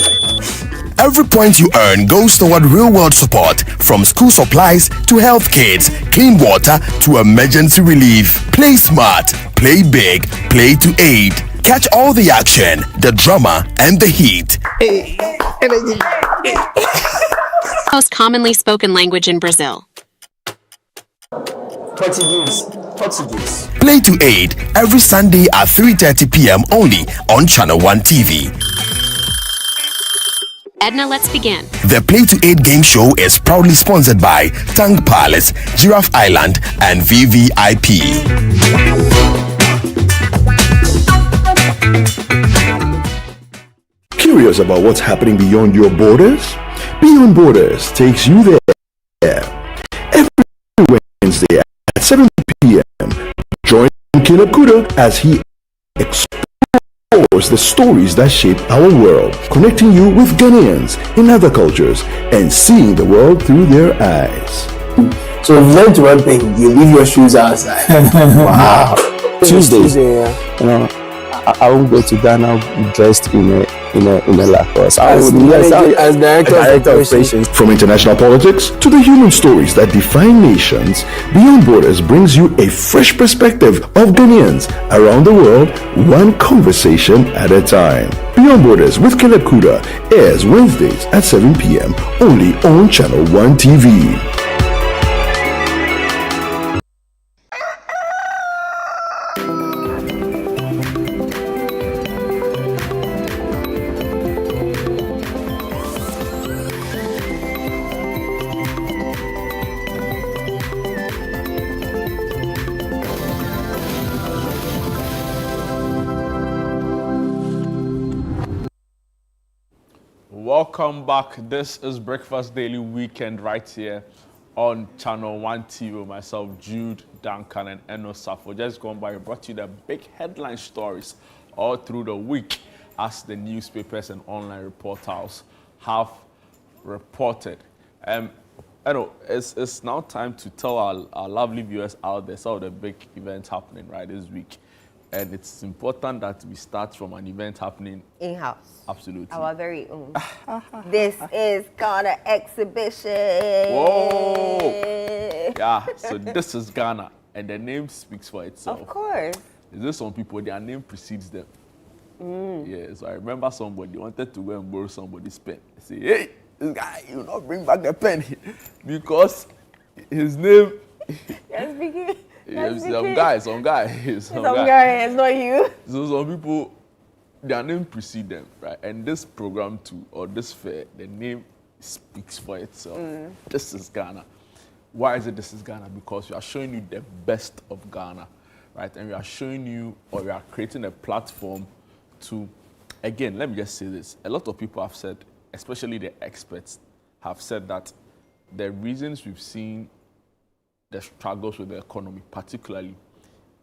Every point you earn goes toward real-world support, from school supplies to health kits, clean water to emergency relief. Play smart, play big, play to aid. Catch all the action, the drama, and the heat. Most commonly spoken language in Brazil. Portuguese. Play to Aid every Sunday at 3:30 p.m. only on Channel 1 TV. Edna, let's begin. The Play to Aid game show is proudly sponsored by Tang Palace, Giraffe Island, and VVIP. Curious about what's happening beyond your borders? Beyond Borders takes you there. Every Wednesday at 7 p.m. Join Caleb Kuda as he explores the stories that shape our world, connecting you with Ghanaians in other cultures and seeing the world through their eyes. So we've learned one thing: you leave your shoes outside. Wow. Tuesday, yeah. You know, I won't go to Ghana dressed in a Lacoste. I would as director of operations. From international politics to the human stories that define nations, Beyond Borders brings you a fresh perspective of Ghanaians around the world, one conversation at a time. Beyond Borders with Caleb Kuda airs Wednesdays at 7 p.m. only on Channel 1 TV. Welcome back. This is Breakfast Daily Weekend right here on Channel 1 TV with myself, Jude, Duncan, and Eno Safo. Just gone by, brought you the big headline stories all through the week as the newspapers and online portals have reported. Eno, it's now time to tell our lovely viewers out there some of the big events happening right this week. And it's important that we start from an event happening in-house. Absolutely. Our very own. This is Ghana Exhibition. Whoa! Yeah, so this is Ghana, and the name speaks for itself. Of course. Is there some people, their name precedes them? Yeah, so I remember somebody wanted to go and borrow somebody's pen. I say, hey, this guy, you not bring back the pen because his name... Yes, speaking. Some guy. Some guy, it's not you. So some people, their name precedes them, right? And this program too, or this fair, the name speaks for itself. This is Ghana. Why is it this is Ghana? Because we are showing you the best of Ghana, right? And we are showing you, or we are creating a platform to, again, let me just say this. A lot of people have said, especially the experts, have said that the reasons we've seen the struggles with the economy, particularly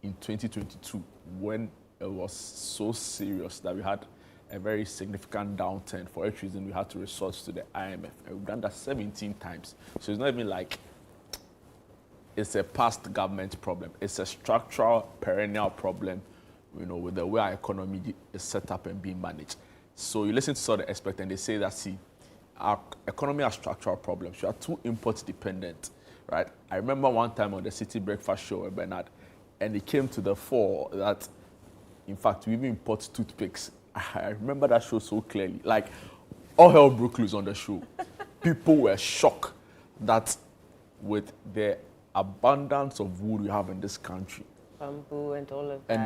in 2022, when it was so serious that we had a very significant downturn. For which reason we had to resort to the IMF. And we've done that 17 times. So it's not even like it's a past government problem. It's a structural, perennial problem, you know, with the way our economy is set up and being managed. So you listen to some of the experts and they say that, see, our economy has structural problems. We are too import dependent, right? I remember one time on the City Breakfast Show with Bernard, and it came to the fore that, in fact, we even import toothpicks. I remember that show so clearly. Like, all hell broke loose on the show. People were shocked that with the abundance of wood we have in this country, bamboo and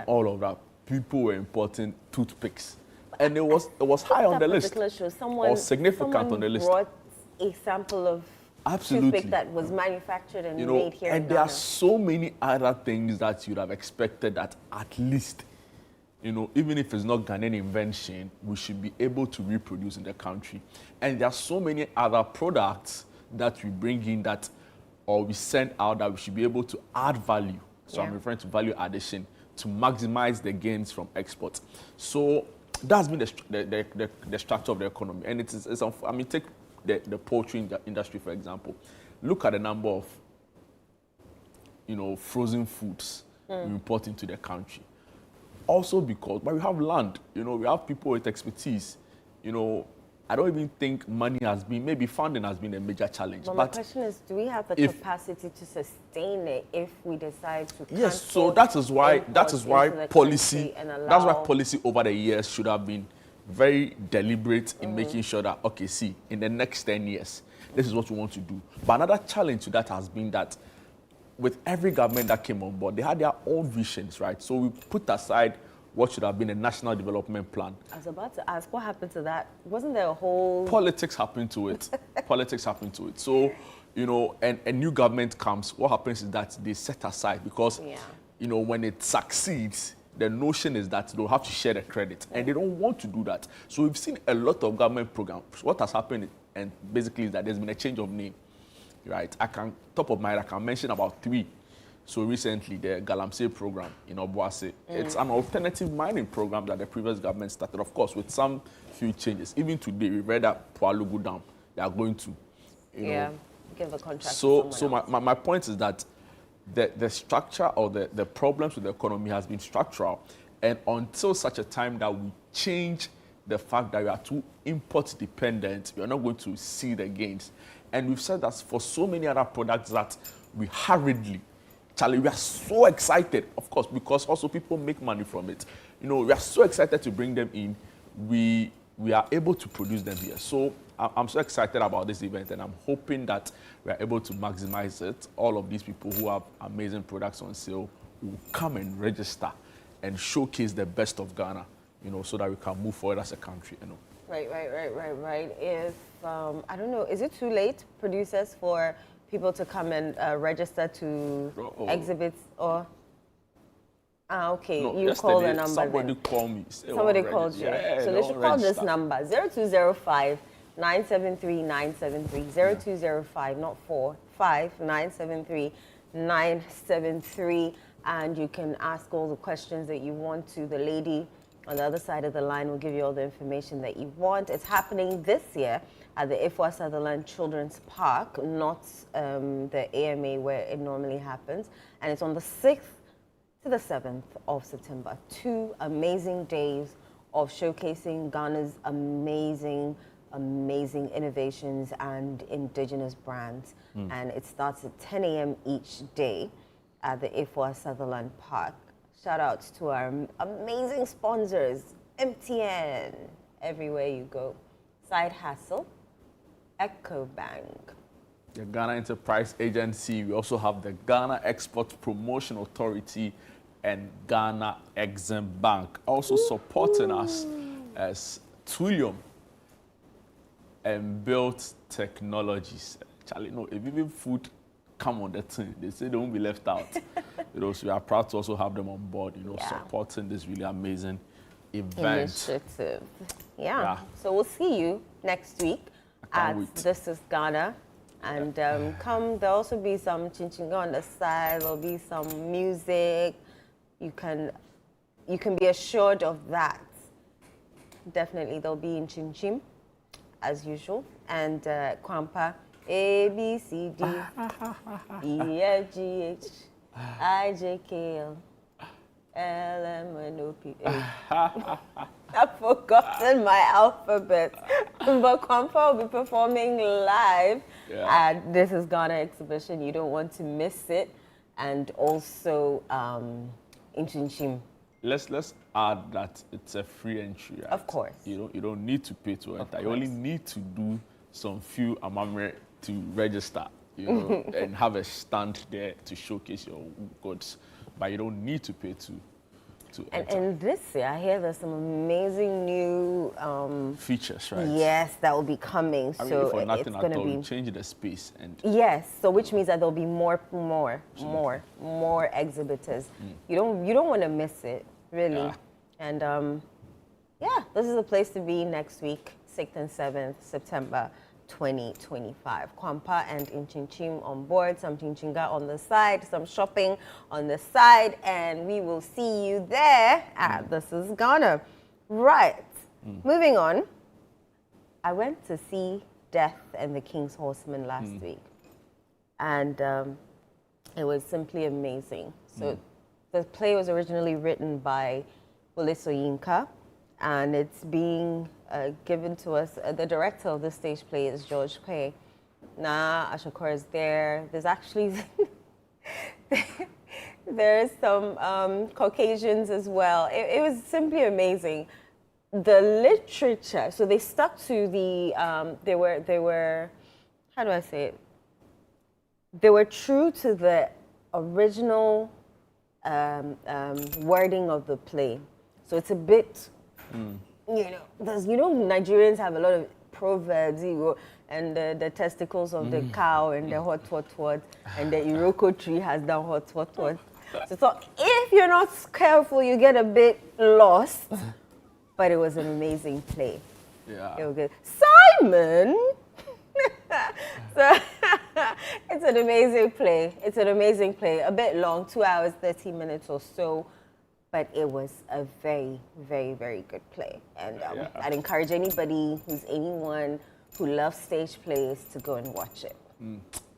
all of that, people were importing toothpicks. And it was high on the list. Show, or significant on the list. Brought a sample of toothpick that was manufactured and made here in And there are Ghana. so many other things that you'd have expected that at least, you know, even if it's not Ghanaian invention, we should be able to reproduce in the country. And there are so many other products that we bring in that, or we send out, that we should be able to add value. So I'm referring to value addition to maximize the gains from exports. So that's been the structure of the economy. And it's I mean, take the poultry industry, for example. Look at the number of, you know, frozen foods we import into the country. Also because, but we have land, you know, we have people with expertise. You know, I don't even think money has been, maybe funding has been a major challenge. But my question is, do we have the capacity to sustain it if we decide to cancel? Yes, so that is why policy over the years should have been very deliberate in making sure that, okay, see, in the next 10 years, this is what we want to do. But another challenge to that has been that with every government that came on board, they had their own visions, right? So we put aside what should have been a national development plan. I was about to ask, what happened to that? Wasn't there a whole... Politics happened to it. Politics happened to it. So, you know, and a new government comes, what happens is that they set aside because, you know, when it succeeds, the notion is that they'll have to share the credit. And they don't want to do that. So we've seen a lot of government programs. What has happened, and basically, is that there's been a change of name, right? Top of my head, I can mention about 3. So recently, the Galamsey program in Obuasi, it's an alternative mining program that the previous government started, of course, with some few changes. Even today, we read that Poalugu Dam, they are going to, you know, give a contract so my point is that the structure or the problems with the economy has been structural. And until such a time that we change the fact that we are too import dependent, we are not going to see the gains. And we've said that for so many other products that we hurriedly, Charlie, we are so excited, of course, because also people make money from it. You know, we are so excited to bring them in. We are able to produce them here. So I'm so excited about this event, and I'm hoping that we are able to maximize it. All of these people who have amazing products on sale will come and register and showcase the best of Ghana, you know, so that we can move forward as a country, you know. Right. If, I don't know, is it too late, producers, for people to come and register to exhibits or... okay, no, you call the number. Somebody called me. Somebody called you. Yeah, so they should call this number, 0205 973 973. 0205, not 5 973 973. And you can ask all the questions that you want to. The lady on the other side of the line will give you all the information that you want. It's happening this year at the Ifwa Sutherland Children's Park, not the AMA where it normally happens. And it's on the 6th to the 7th of September. 2 amazing days of showcasing Ghana's amazing innovations and indigenous brands. And it starts at 10 a.m. each day at the Ifwa Sutherland Park. Shout outs to our amazing sponsors, MTN, everywhere you go, Side Hustle, EcoBank, the Ghana Enterprise Agency. We also have the Ghana Export Promotion Authority and Ghana Exim Bank. Also supporting us as Twillium and Built Technologies. Charlie, no, if even food come on the team, they say they won't be left out. You know, so we are proud to also have them on board, you know, supporting this really amazing event. Initiative. Yeah. So we'll see you next week at This is Ghana. And come, there'll also be some chinchinga on the side, there'll be some music. You can be assured of that. definitely they'll be in Chin Chim, as usual, and Kwampa, A, B, C, D, E, F, G, H, I, J, K, L, L, M, N, O, P, A. I've forgotten my alphabet, but Kwampa will be performing live at This Is Ghana exhibition. You don't want to miss it, and also in Chin Chim. Let's add that it's a free entry. Right? Of course. You don't need to pay to enter. You only need to do some few amamre to register, and have a stand there to showcase your goods. But you don't need to pay to enter. And this year, I hear there's some amazing new features, right? Yes, that will be coming. I mean, so for nothing it's at going to all, be change the space and. Yes, so which means that there'll be more exhibitors. You don't want to miss it, really. Yeah. And yeah, this is the place to be next week, 6th and 7th September 2025. Kwampa and Inchinchim on board, some chinchinga on the side, some shopping on the side, and we will see you there at This Is Ghana. Right, moving on. I went to see Death and the King's Horseman last week, and it was simply amazing. So the play was originally written by Wole Soyinka, and it's being given to us. The director of this stage play is George Kwe. Ashokor is there. There's actually there's some Caucasians as well. It was simply amazing. The literature. So they stuck to the. They were. How do I say it? They were true to the original wording of the play. So it's a bit. Nigerians have a lot of proverbs, and the testicles of the cow and the hot, and the Iroko tree has done hot. So if you're not careful, you get a bit lost. But it was an amazing play. Yeah. It was good. Simon! So it's an amazing play. It's an amazing play. A bit long, 2 hours, 30 minutes or so. But it was a very, very, very good play. And I'd encourage anyone who loves stage plays to go and watch it.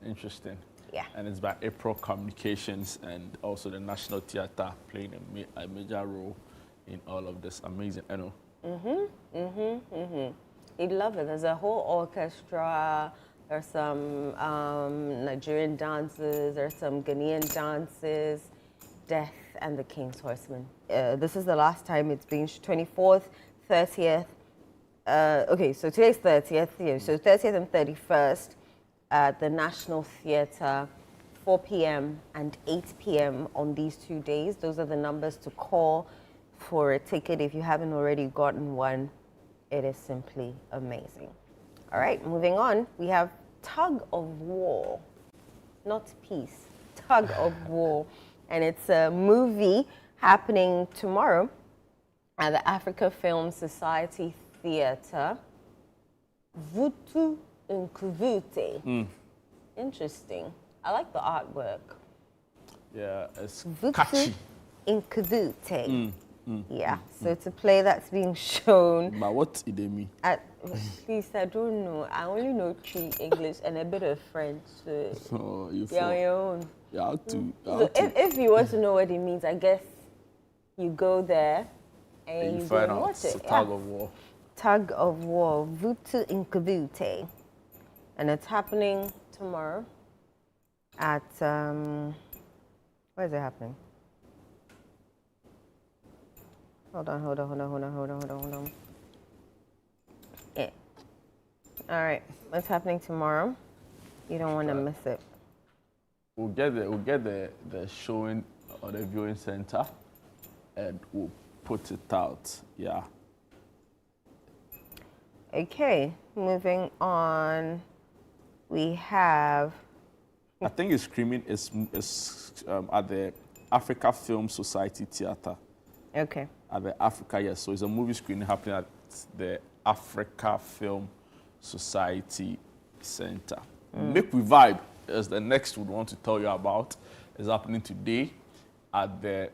Interesting. Yeah. And it's by April Communications and also the National Theatre playing a major role in all of this. Amazing. I know. You'd love it. There's a whole orchestra. There's some Nigerian dances. There's some Ghanaian dances. Death and the King's Horseman. This is the last time it's been 24th, 30th. Okay, so today's 30th. So 30th and 31st at the National Theatre, 4 p.m. and 8 p.m. on these 2 days. Those are the numbers to call for a ticket if you haven't already gotten one. It is simply amazing. All right, moving on. We have Tug of War, not peace. Tug of War. And it's a movie happening tomorrow at the Africa Film Society Theatre. Vutu Nkuvute. Interesting. I like the artwork. Yeah, it's Vutu catchy. Nkuvute. Yeah, so it's a play that's being shown. But what did they mean? Please, I don't know. I only know 3 English and a bit of French. So you're on your own. So if you want to know what it means, I guess you go there and you go and watch it. Tug of War. Tug of War, Vutu Nkuvute. And it's happening tomorrow at, where is it happening? Hold on. Yeah. All right, it's happening tomorrow. You don't want to miss it. We'll get the showing or the viewing center, and we'll put it out. Yeah. Okay, moving on. We have. I think it's screening is at the Africa Film Society Theatre. Okay. At the Africa, yes. So it's a movie screening happening at the Africa Film Society Center. Make We Vibe is the next we'd want to tell you about. It's happening today at the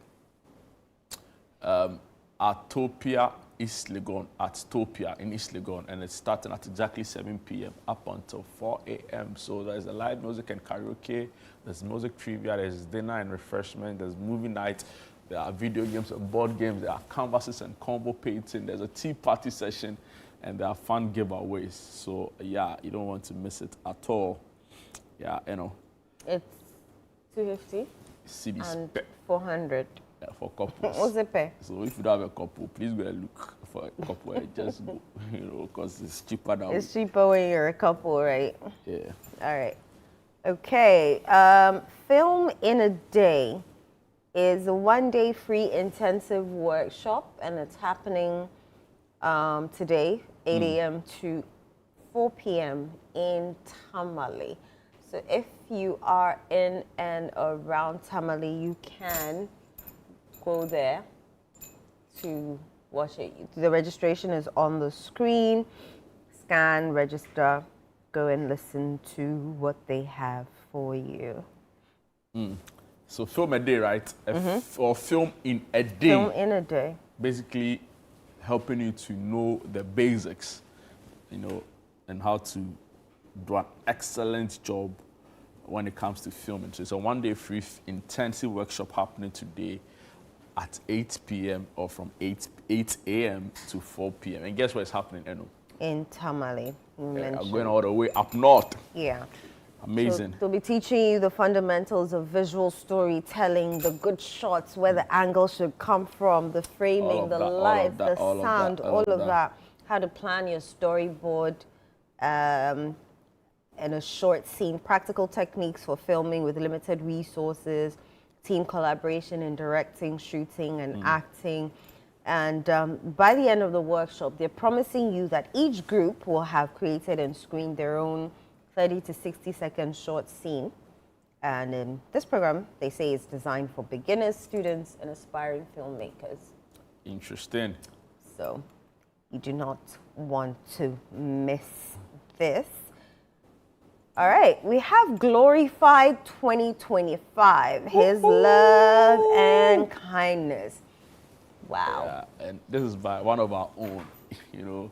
Atopia East Legon, at Topia in East Legon, and it's starting at exactly 7 p.m. up until 4 a.m. So there's a live music and karaoke, there's music trivia, there's dinner and refreshment, there's movie night, there are video games and board games, there are canvases and combo painting, there's a tea party session, and there are fun giveaways. So yeah, you don't want to miss it at all. Yeah, you know. It's 250 CDs and 400. Yeah, for couples. What's it pay? So if you don't have a couple, please go and look for a couple and just go, you know, because it's cheaper now. It's cheaper when you're a couple, right? Yeah. All right. Okay. Film in a Day is a one-day free intensive workshop, and it's happening today, 8 a.m. to 4 p.m. in Tamale. So if you are in and around Tamale, you can go there to watch it. The registration is on the screen. Scan, register, go and listen to what they have for you. So film a day, right? Or film in a day. Film in a day. Basically helping you to know the basics, you know, and how to do an excellent job when it comes to filming. So it's a one-day free intensive workshop happening today at 8 p.m. or from 8 a.m. to 4 p.m. And guess where it's happening, Eno? In Tamale. I'm going all the way up north. Yeah. Amazing. So they'll be teaching you the fundamentals of visual storytelling, the good shots, where the angle should come from, the framing, the lights, the sound, all of that. How to plan your storyboard in a short scene, practical techniques for filming with limited resources, team collaboration in directing, shooting, and acting. And by the end of the workshop, they're promising you that each group will have created and screened their own 30 to 60-second short scene. And this program, they say, is designed for beginners, students, and aspiring filmmakers. Interesting. So you do not want to miss this. All right, we have Glorified 2025, His Love and Kindness. Wow. Yeah, and this is by one of our own, you know,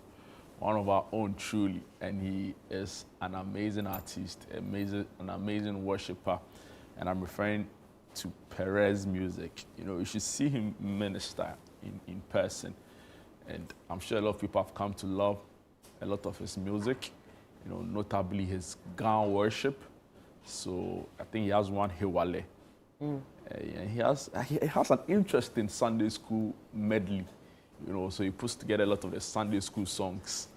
one of our own truly, and he is an amazing artist, an amazing worshiper, and I'm referring to Perez Music. You know, you should see him minister in person, and I'm sure a lot of people have come to love a lot of his music, you know, notably his gown worship. So I think he has one Hewale. And he has an interesting Sunday school medley, you know, so he puts together a lot of the Sunday school songs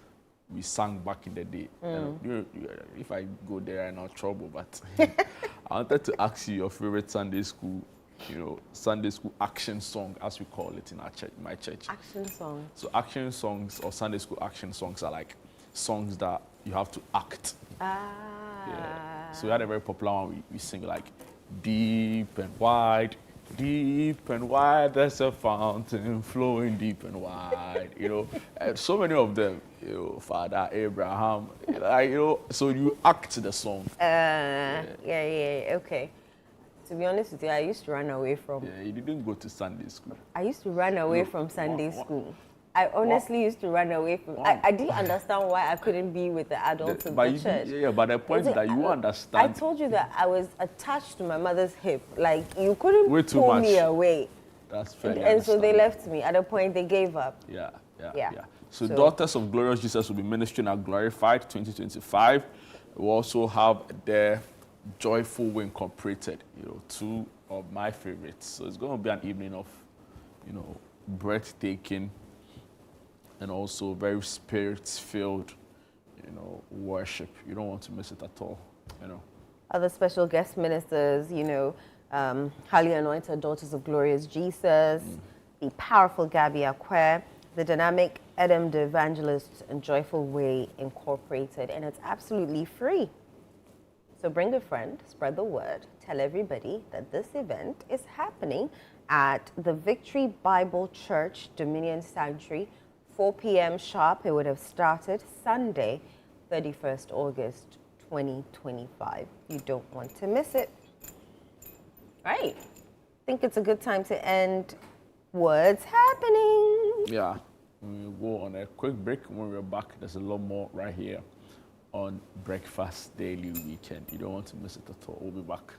we sang back in the day. If I go there, I'm not trouble, but I wanted to ask you your favorite Sunday school, you know, Sunday school action song, as we call it in our church, my church. Action song. So action songs or Sunday school action songs are like songs that you have to act. Yeah. So we had a very popular one we sing like, deep and wide, there's a fountain flowing deep and wide, you know, and so many of them, you know, Father Abraham, like, you know, so you act the song. Okay. To be honest with you, I used to run away from. Yeah, you didn't go to Sunday school. I used to run away from Sunday school. I honestly used to run away from. I didn't understand why I couldn't be with the adults in the church. Yeah, but the point is that you understand. I told you that I was attached to my mother's hip. Like, you couldn't way too pull much. me away. That's fair. And so they left me. At a point, they gave up. Yeah. So Daughters of Glorious Jesus will be ministering at Glorified 2025. We'll also have the Joyful Way Incorporated, you know, two of my favorites. So it's going to be an evening of, you know, breathtaking and also very spirit-filled, you know, worship. You don't want to miss it at all, you know. Other special guest ministers, you know, highly anointed Daughters of Glorious Jesus, the powerful Gabby Akwe, the dynamic Adam the Evangelist, and Joyful Way Incorporated, and it's absolutely free. So bring a friend, spread the word, tell everybody that this event is happening at the Victory Bible Church, Dominion Sanctuary, 4 p.m. sharp. It would have started Sunday, 31st August, 2025. You don't want to miss it. Right. I think it's a good time to end What's Happening. Yeah. We'll go on a quick break. When we're back, there's a lot more right here on Breakfast Daily Weekend. You don't want to miss it at all. We'll be back.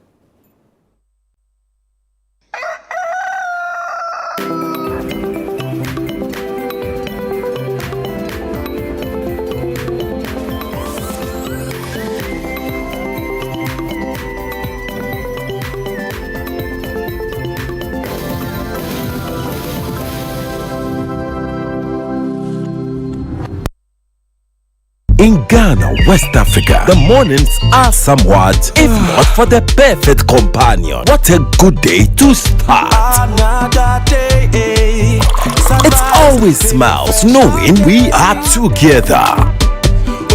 In Ghana, West Africa, the mornings are somewhat, if not for the perfect companion. What a good day to start. Another day. It always smiles knowing we are together.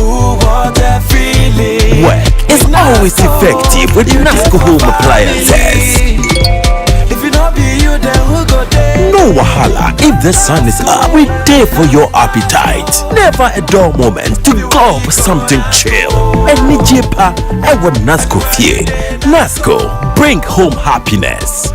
Ooh, what a feeling. Work is always effective with NASCO home appliances. If it not be you, then who go there? No wahala. If the sun is up, we there for your appetite. Never a dull moment to gulp something chill. And Nijepa, I want NASCO fie. NASCO, bring home happiness.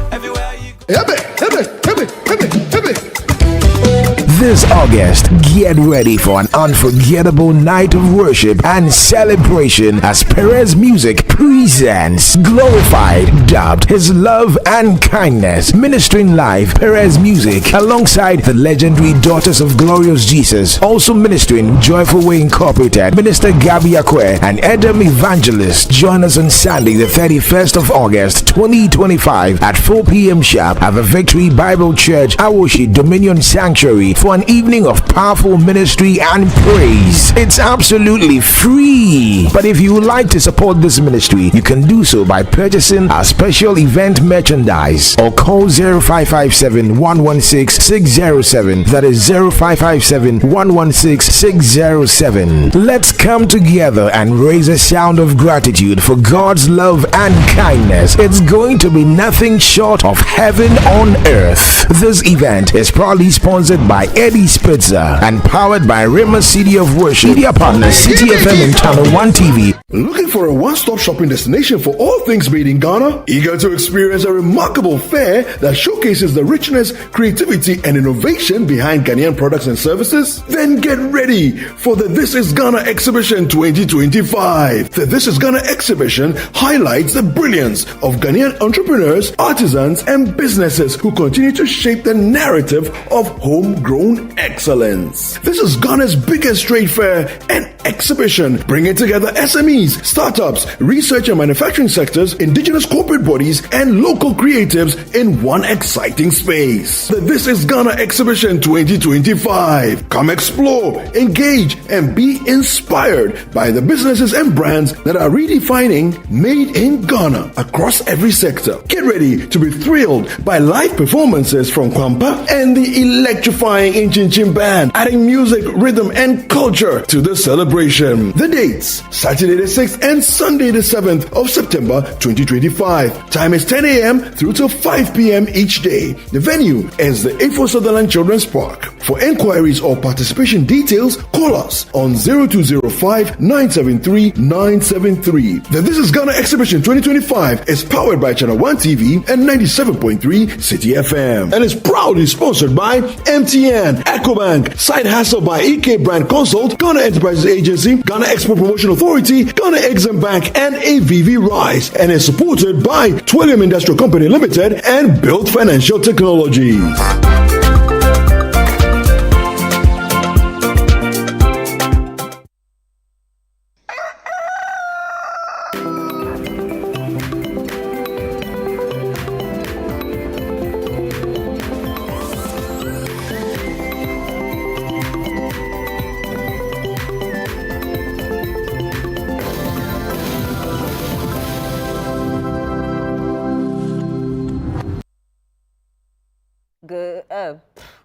This August, get ready for an unforgettable night of worship and celebration as Perez Music presents Glorified, dubbed His Love and Kindness, ministering live Perez Music alongside the legendary Daughters of Glorious Jesus, also ministering Joyful Way Incorporated, Minister Gabi Akwe and Edom Evangelist. Join us on Sunday, the 31st of August, 2025 at 4 p.m. sharp at the Victory Bible Church, Awoshi Dominion Sanctuary for an evening of powerful ministry and praise. It's absolutely free. But if you would like to support this ministry, you can do so by purchasing our special event merchandise or call 0557 116 607. That is 0557 116 607. Let's come together and raise a sound of gratitude for God's love and kindness. It's going to be nothing short of heaven on earth. This event is proudly sponsored by Eddie Spitzer and powered by Rima City of Worship. Media partner City FM and Channel 1 TV. Looking for a one-stop shopping destination for all things made in Ghana? Eager to experience a remarkable fair that showcases the richness, creativity, and innovation behind Ghanaian products and services? Then get ready for the This is Ghana Exhibition 2025. The This is Ghana Exhibition highlights the brilliance of Ghanaian entrepreneurs, artisans, and businesses who continue to shape the narrative of homegrown excellence. This is Ghana's biggest trade fair and exhibition, bringing together SMEs, startups, research and manufacturing sectors, indigenous corporate bodies, and local creatives in one exciting space. The This is Ghana Exhibition 2025. Come explore, engage, and be inspired by the businesses and brands that are redefining made in Ghana across every sector. Get ready to be thrilled by live performances from Kwampa and the electrifying Inchin Band, adding music, rhythm, and culture to the celebration. The dates: Saturday the 6th and Sunday the 7th of September 2025. Time is 10 a.m. through till 5 p.m. each day. The venue is the A4 Sutherland Children's Park. For enquiries or participation details, call us on 0205 973 973. The This is Ghana Exhibition 2025 is powered by Channel 1 TV and 97.3 City FM and is proudly sponsored by MTN, EcoBank, Side Hustle by EK Brand Consult, Ghana Enterprises Agency, Ghana Export Promotion Authority, Ghana Exim Bank, and AVV Rice, and is supported by Twillium Industrial Company Limited and Build Financial Technologies.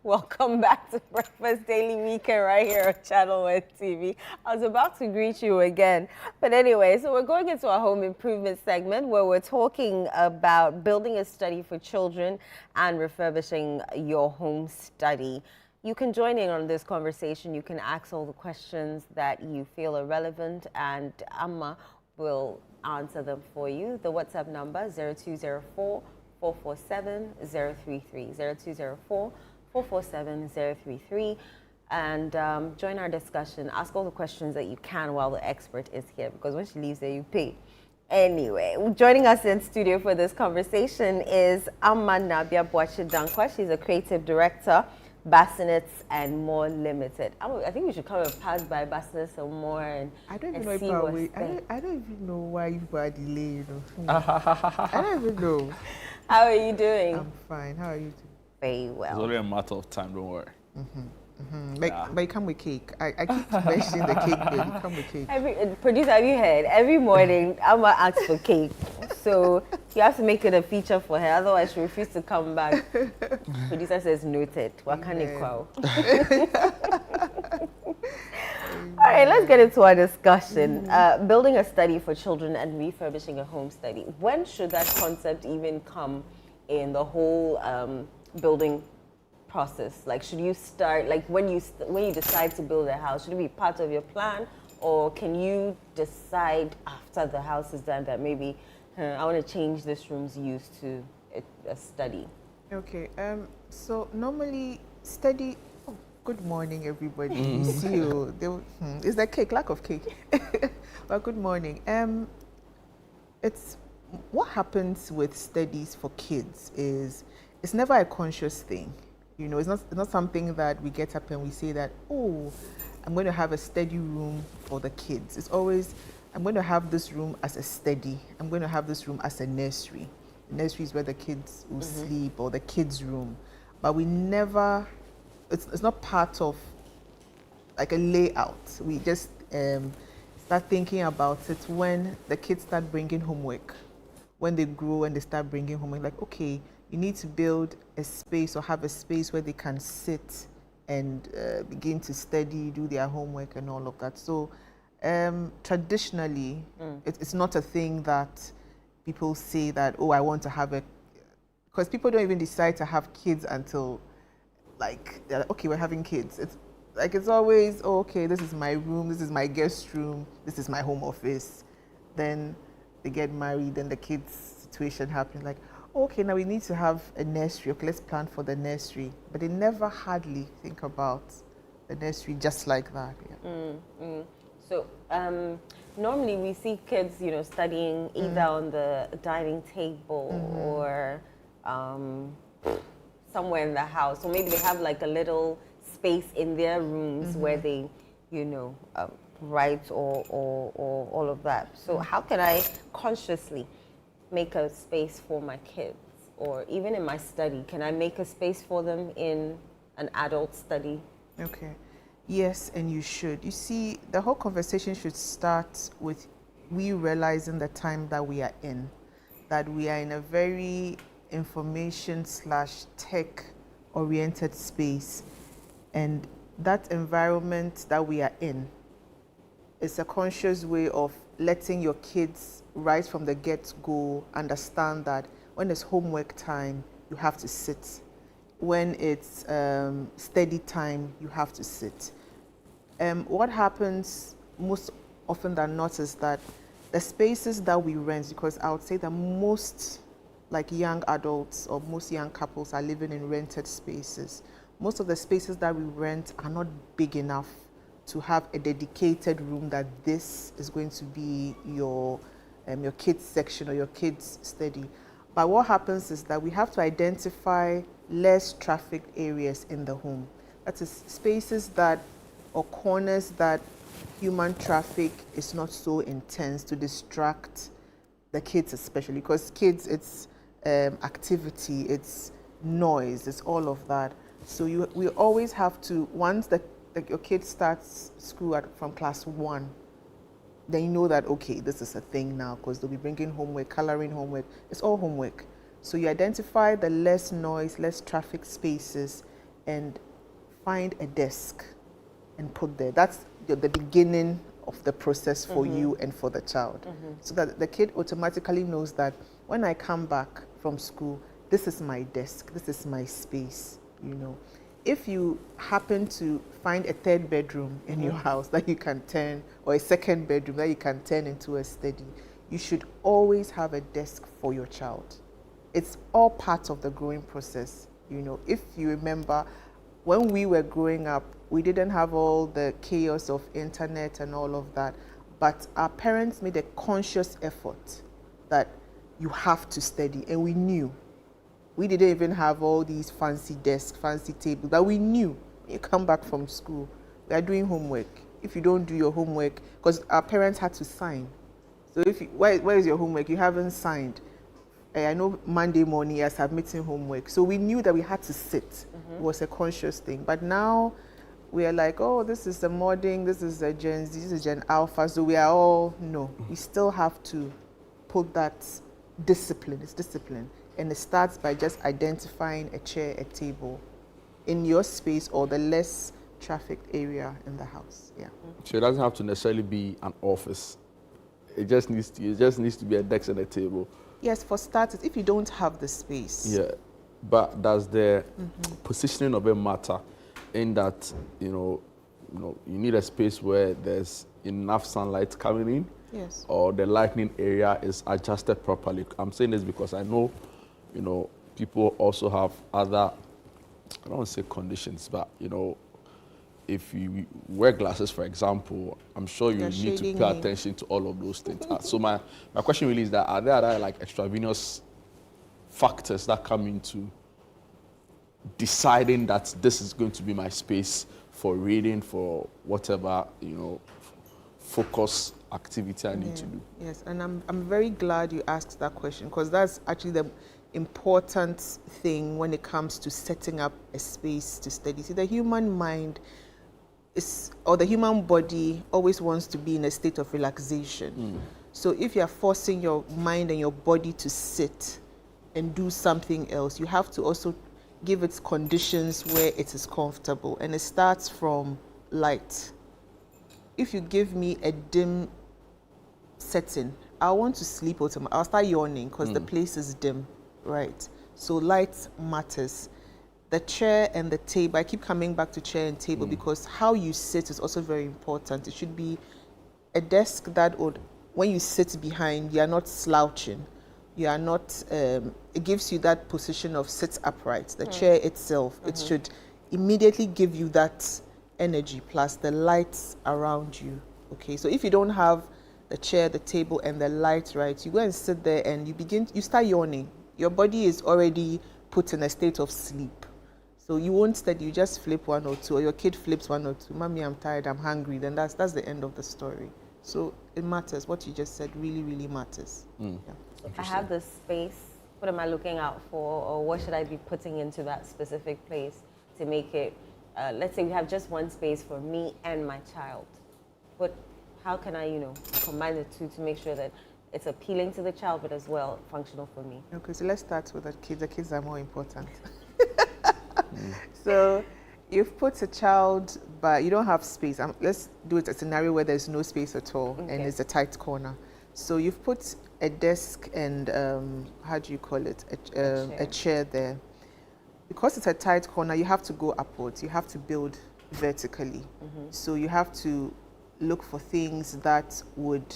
Welcome back to Breakfast Daily Weekend right here on Channel 1 TV. I was about to greet you again. But anyway, so we're going into our home improvement segment where we're talking about building a study for children and refurbishing your home study. You can join in on this conversation. You can ask all the questions that you feel are relevant, and Amma will answer them for you. The WhatsApp number 0204 447 033 0204 447 033. and join our discussion. Ask all the questions that you can while the expert is here, because when she leaves there, you pay. Anyway, joining us in studio for this conversation is Nabia Boachi-Dankwa. She's a creative director, Bassinets and More Limited. I think we should come and pass by Bassinets and More and I don't even see know what's there. I don't even know why you are delayed. I don't even know. How are you doing? I'm fine. How are you doing? Very well. It's only a matter of time, don't worry. But you come with cake. I keep mentioning the cake bill. You come with cake. Producer, have you heard? Every morning, Amma asks for cake. So you have to make it a feature for her, otherwise she refuses to come back. Producer says noted. All right, let's get into our discussion. Building a study for children and refurbishing a home study. When should that concept even come in the whole building process? Like, should you start, like when you decide to build a house, should it be part of your plan, or can you decide after the house is done that maybe I want to change this room's use to a study? Okay. So normally study. Oh, good morning, everybody. You see you. Is there cake? Lack of cake. Well, good morning. It's what happens with studies for kids is it's never a conscious thing. You know, it's not something that we get up and we say that, oh, I'm going to have a study room for the kids. It's always, I'm going to have this room as a study. I'm going to have this room as a nursery. The nursery is where the kids will sleep, or the kids' room. But we never, it's not part of like a layout. We just start thinking about it when the kids start bringing homework. When they grow and they start bringing homework, like, okay, you need to build a space or have a space where they can sit and begin to study, do their homework and all of that. So traditionally, it's not a thing that people say that, oh, I want to have a, because people don't even decide to have kids until like, they're like, okay, we're having kids. It's like, it's always, oh, okay, this is my room, this is my guest room, this is my home office. Then they get married and the kids' situation happens, like, okay, now we need to have a nursery. Okay, let's plan for the nursery. But they never hardly think about the nursery just like that. Yeah. So normally we see kids, studying either on the dining table or somewhere in the house. Or maybe they have like a little space in their rooms where they, write or all of that. So how can I consciously make a space for my kids, or even in my study? Can I make a space for them in an adult study? Okay. Yes, and you should. You see, the whole conversation should start with we realizing the time that we are in, that we are in a very information/tech oriented space, and that environment that we are in is a conscious way of letting your kids right from the get-go understand that when it's homework time, you have to sit. When it's study time, you have to sit. What happens most often than not is that the spaces that we rent, because I would say that most like young adults or most young couples are living in rented spaces. Most of the spaces that we rent are not big enough to have a dedicated room that this is going to be your kids section or your kids study. But what happens is that we have to identify less trafficked areas in the home. That is spaces that, or corners that human traffic is not so intense to distract the kids, especially because kids, it's activity, it's noise, it's all of that. So we always have to, once your kid starts school from class 1, then you know that, okay, this is a thing now because they'll be bringing homework, coloring homework. It's all homework. So you identify the less noise, less traffic spaces and find a desk and put there. That's the beginning of the process for you and for the child. So that the kid automatically knows that when I come back from school, this is my desk, this is my space, If you happen to find a third bedroom in your house that you can turn, or a second bedroom that you can turn into a study, you should always have a desk for your child. It's all part of the growing process. If you remember, when we were growing up, We didn't have all the chaos of internet and all of that. But our parents made a conscious effort that you have to study, and we knew. We didn't even have all these fancy desks, fancy tables, but we knew. You come back from school, we are doing homework. If you don't do your homework, because our parents had to sign. So if you, where is your homework? You haven't signed. I know Monday morning you're submitting homework. So we knew that we had to sit. It was a conscious thing. But now we are like, oh, this is the modern, this is a Gen Z, this is Gen Alpha. So we are all, no. We still have to put that discipline. It's discipline. And it starts by just identifying a chair, a table in your space or the less trafficked area in the house. Yeah. So it doesn't have to necessarily be an office. It just needs to be a desk and a table. Yes, for starters, if you don't have the space. Yeah, but does the positioning of it matter in that, you need a space where there's enough sunlight coming in? Yes. Or the lighting area is adjusted properly? I'm saying this because I know, people also have other, I don't want to say conditions, but, if you wear glasses, for example, I'm sure you need to pay attention to all of those things. So my question really is that, are there other extraneous factors that come into deciding that this is going to be my space for reading, for whatever, focus activity I need to do? Yes, and I'm very glad you asked that question, because that's actually the important thing when it comes to setting up a space to study. See, the human mind or the human body always wants to be in a state of relaxation. So if you're forcing your mind and your body to sit and do something else, you have to also give it conditions where it is comfortable. And it starts from light. If you give me a dim setting, I want to sleep automatically. I'll start yawning because the place is dim, right? So light matters. The chair and the table, I keep coming back to chair and table because how you sit is also very important. It should be a desk that would, when you sit behind, you are not slouching. You are not, it gives you that position of sit upright. The chair itself, it should immediately give you that energy plus the lights around you. Okay, so if you don't have the chair, the table, and the light right, you go and sit there and you start yawning. Your body is already put in a state of sleep. So you won't study, you just flip one or two, or your kid flips one or two. Mommy, I'm tired, I'm hungry. Then that's the end of the story. So it matters. What you just said really, really matters. Yeah. If I have this space, what am I looking out for, or what should I be putting into that specific place to make it, let's say we have just one space for me and my child. But how can I, combine the two to make sure that it's appealing to the child, but as well functional for me? Okay, so let's start with the kids. The kids are more important. So you've put a child, but you don't have space. Let's do it a scenario where there's no space at all, and it's a tight corner. So you've put a desk and, how do you call it, a chair there. Because it's a tight corner, you have to go upwards. You have to build vertically. So you have to look for things that would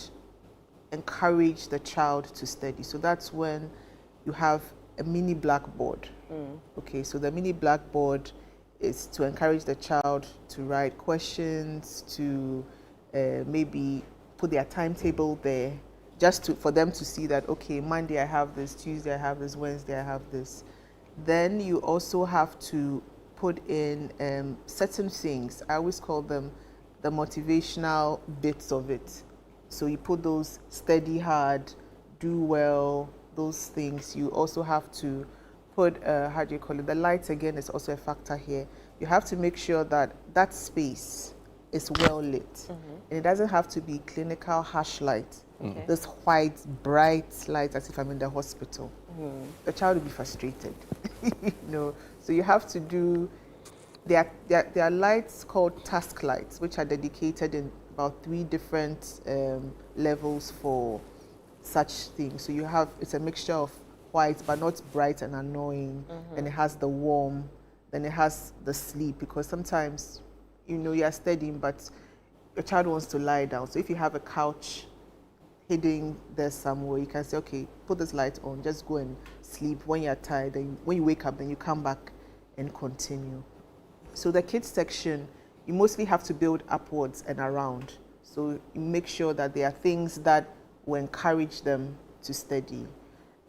encourage the child to study. So that's when you have a mini blackboard. Okay, so the mini blackboard is to encourage the child to write questions, to maybe put their timetable there, just for them to see that, okay, Monday I have this, Tuesday I have this, Wednesday I have this. Then you also have to put in certain things. I always call them the motivational bits of it. So you put those study hard, do well, those things. You also have to put, how do you call it, the lights again is also a factor here. You have to make sure that that space is well lit. And it doesn't have to be clinical harsh light. This white, bright light as if I'm in the hospital. The child will be frustrated. So you have to do, there are lights called task lights, which are dedicated in about 3 different levels for such things. So you have, it's a mixture of white, but not bright and annoying. And it has the warm, then it has the sleep, because sometimes, you're studying, but your child wants to lie down. So if you have a couch hidden there somewhere, you can say, okay, put this light on, just go and sleep when you're tired. And when you wake up, then you come back and continue. So the kids section, you mostly have to build upwards and around. So you make sure that there are things that will encourage them to study.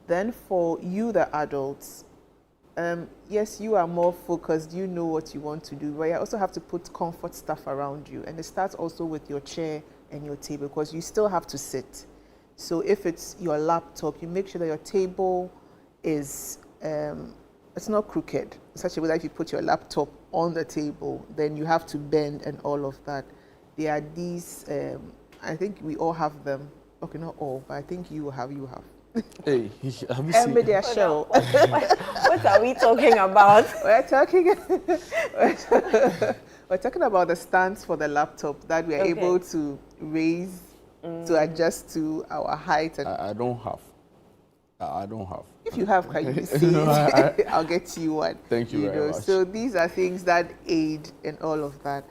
Then for you, the adults, yes, you are more focused, you know what you want to do, but you also have to put comfort stuff around you. And it starts also with your chair and your table, because you still have to sit. So if it's your laptop, you make sure that your table is, it's not crooked, in such a way that if you put your laptop on the table, then you have to bend and all of that. There are these, I think we all have them. Okay, not all, but I think you have. Hey, have you seen? Media show. What are we talking about? We're talking about the stands for the laptop that we are able to raise to adjust to our height. And I don't have. I don't have. If you have, can you see it? I'll get you one. Thank you very much. So these are things that aid in all of that,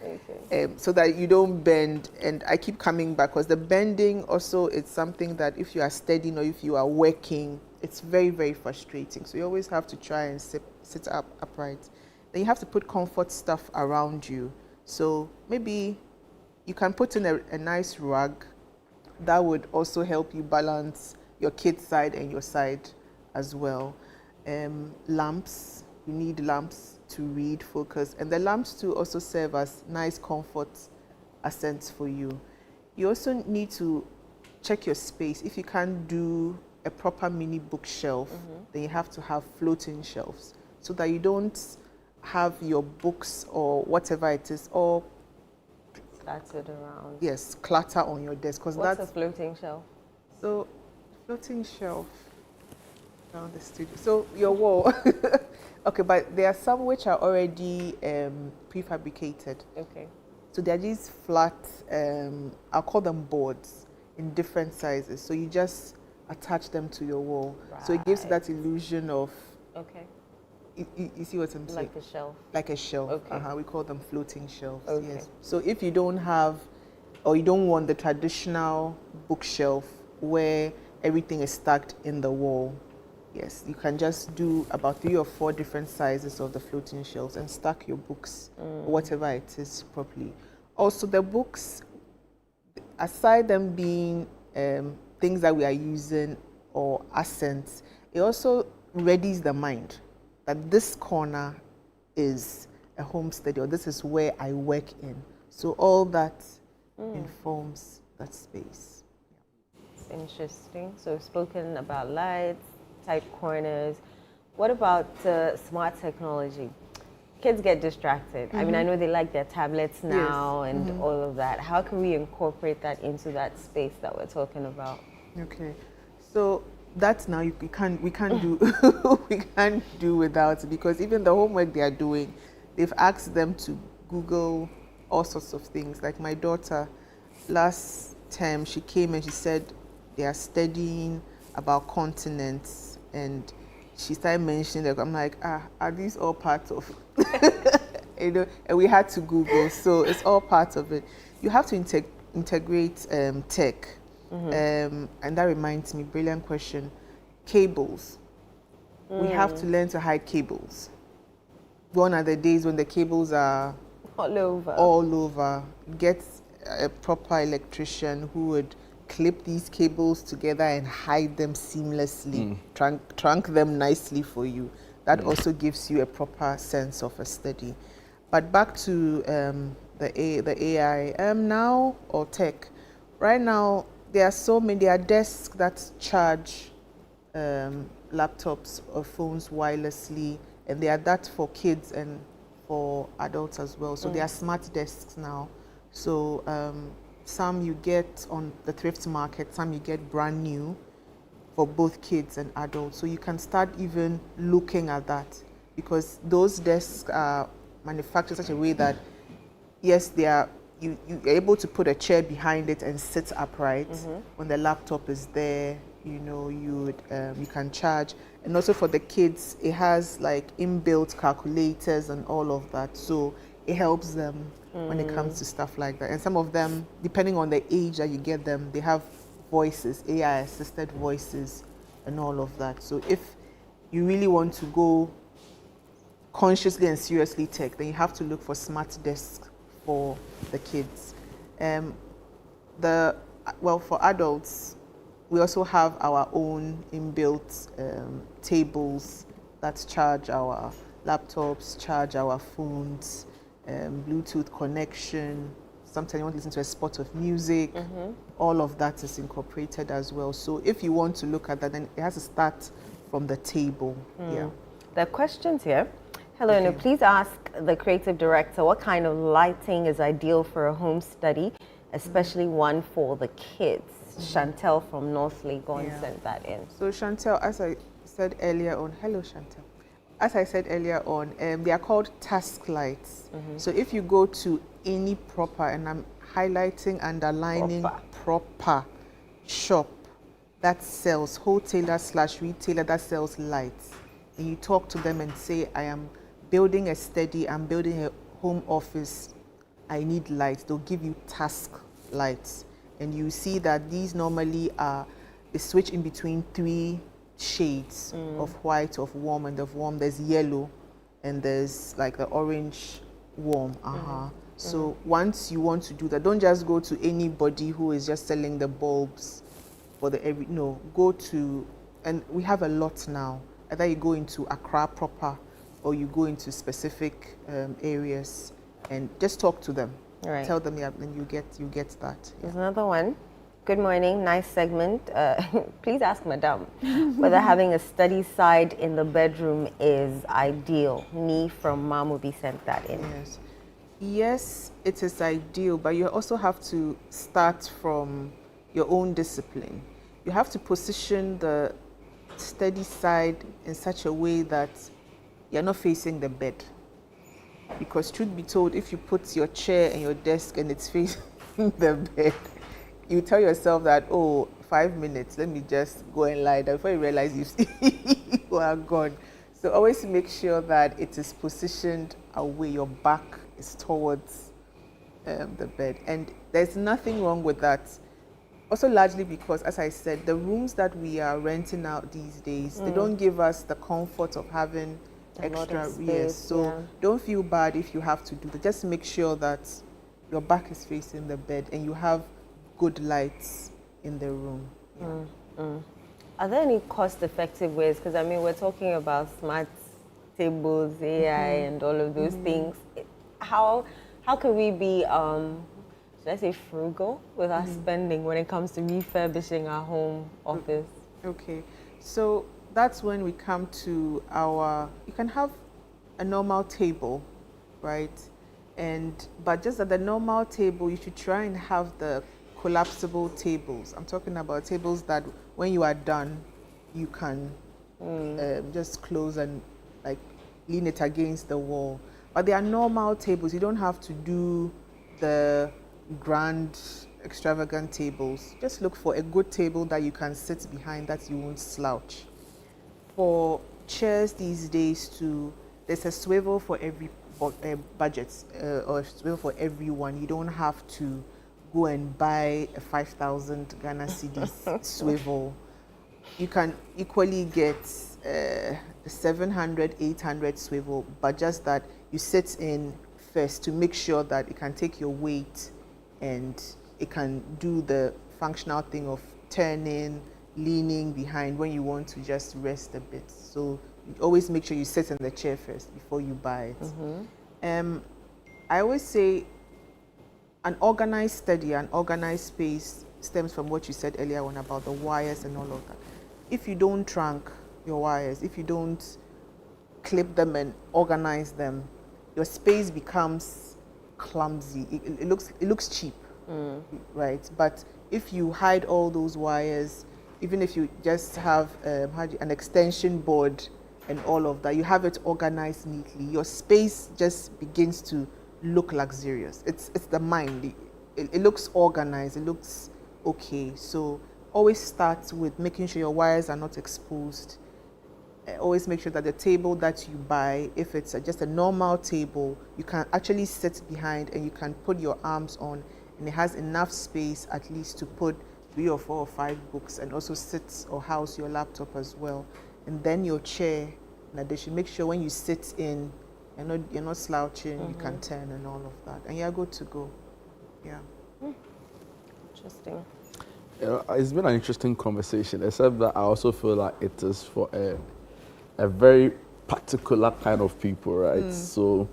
so that you don't bend. And I keep coming back, because the bending also is something that if you are studying or if you are working, it's very, very frustrating. So you always have to try and sit up upright. Then you have to put comfort stuff around you. So maybe you can put in a nice rug that would also help you balance your kid's side and your side as well. Lamps, you need lamps to read, focus, and the lamps too also serve as nice comfort accents for you. You also need to check your space. If you can't do a proper mini bookshelf, then you have to have floating shelves, so that you don't have your books or whatever it is all Scattered around. Yes, clutter on your desk, because What's that's a floating shelf? So, floating shelf down the studio. So your wall. Okay, but there are some which are already prefabricated. Okay. So they're these flat, I'll call them boards in different sizes. So you just attach them to your wall. Right. So it gives that illusion of. Okay. You see what I'm saying? Like a shelf. Like a shelf. Okay. We call them floating shelves. Okay. Yes. So if you don't have, or you don't want the traditional bookshelf where everything is stacked in the wall, yes, you can just do about 3 or 4 different sizes of the floating shelves and stack your books, whatever it is, properly. Also, the books, aside them being things that we are using or accents, it also readies the mind that this corner is a home study, or this is where I work in. So all that informs that space. It's interesting. So we've spoken about lights, tight corners. What about smart technology? Kids get distracted. I mean, I know they like their tablets now and all of that. How can we incorporate that into that space that we're talking about? Okay, so that's now we can't do we can't do without it, because even the homework they are doing, they've asked them to Google all sorts of things. Like my daughter, last term she came and she said they are studying about continents, and she started mentioning that. I'm like, are these all parts of you know? And we had to Google, so it's all part of it. You have to integrate tech. And that reminds me, brilliant question, cables. We have to learn to hide cables. Gone are the days when the cables are all over. Get a proper electrician who would clip these cables together and hide them seamlessly, trunk them nicely for you. That also gives you a proper sense of a study. But back to the AI now, or tech. Right now, there are desks that charge laptops or phones wirelessly, and they are that for kids and for adults as well. So they are smart desks now. So some you get on the thrift market, some you get brand new for both kids and adults. So you can start even looking at that, because those desks are manufactured such a way that, yes, they are. You're able to put a chair behind it and sit upright. When the laptop is there, you know, you can charge. And also for the kids, it has like inbuilt calculators and all of that. So it helps them when it comes to stuff like that. And some of them, depending on the age that you get them, they have voices, AI-assisted voices and all of that. So if you really want to go consciously and seriously tech, then you have to look for smart desks for the kids. For adults, we also have our own inbuilt tables that charge our laptops, charge our phones, Bluetooth connection. Sometimes you want to listen to a spot of music. All of that is incorporated as well. So if you want to look at that, then it has to start from the table. Yeah. There are questions here. Hello, and please ask the creative director what kind of lighting is ideal for a home study, especially one for the kids. Chantel from North Legon sent that in. So Chantel, as I said earlier on, hello Chantel. As I said earlier on, they are called task lights. So if you go to any proper, and I'm highlighting, underlining proper shop that sells, wholesaler/retailer that sells lights, and you talk to them and say, I am building a study, I'm building a home office, I need lights, they'll give you task lights. And you see that these normally are, they switch in between 3 shades of white, of warm, and of warm. There's yellow, and there's like the orange warm. So once you want to do that, don't just go to anybody who is just selling the bulbs for no, go to, and we have a lot now. Either you go into Accra proper, or you go into specific areas and just talk to them. Right. Tell them, and you get that. There's another one. Good morning, nice segment. Please ask Madame whether having a study side in the bedroom is ideal. Me from Mamubi sent that in. Yes, it is ideal, but you also have to start from your own discipline. You have to position the study side in such a way that you're not facing the bed. Because truth be told, if you put your chair and your desk and it's facing the bed, you tell yourself that, 5 minutes, let me just go and lie down. Before you realize you are gone. So always make sure that it is positioned away, your back is towards the bed. And there's nothing wrong with that. Also largely because, as I said, the rooms that we are renting out these days, they don't give us the comfort of having extra space. So don't feel bad if you have to do that. Just make sure that your back is facing the bed and you have good lights in the room. Are there any cost-effective ways? Because I mean, we're talking about smart tables, AI, and all of those things. How can we be, should I say, frugal with our spending when it comes to refurbishing our home office? Okay, so that's when we come to you can have a normal table, right? But just at the normal table, you should try and have the collapsible tables. I'm talking about tables that when you are done, you can just close and like lean it against the wall. But they are normal tables. You don't have to do the grand, extravagant tables. Just look for a good table that you can sit behind, that you won't slouch. For chairs these days too, there's a swivel for every budget, or a swivel for everyone. You don't have to go and buy a 5,000 Ghana cedis swivel. You can equally get a 700, 800 swivel, but just that you sit in first to make sure that it can take your weight and it can do the functional thing of turning, leaning behind when you want to just rest a bit. So you always make sure you sit in the chair first before you buy it. I always say an organized study, an organized space stems from what you said earlier on about the wires and all of that. If you don't trunk your wires, if you don't clip them and organize them, your space becomes clumsy. It looks cheap, right? But if you hide all those wires, even if you just have an extension board and all of that, you have it organized neatly, your space just begins to look luxurious. It's the mind. It looks organized. It looks okay. So always start with making sure your wires are not exposed. Always make sure that the table that you buy, if it's just a normal table, you can actually sit behind and you can put your arms on, and it has enough space at least to put 3 or 4 or 5 books and also sit or house your laptop as well. And then your chair, in addition, make sure when you sit in, You're not slouching. You can turn and all of that, and you're good to go. Yeah. Interesting. It's been an interesting conversation, except that I also feel like it is for a very particular kind of people, right? So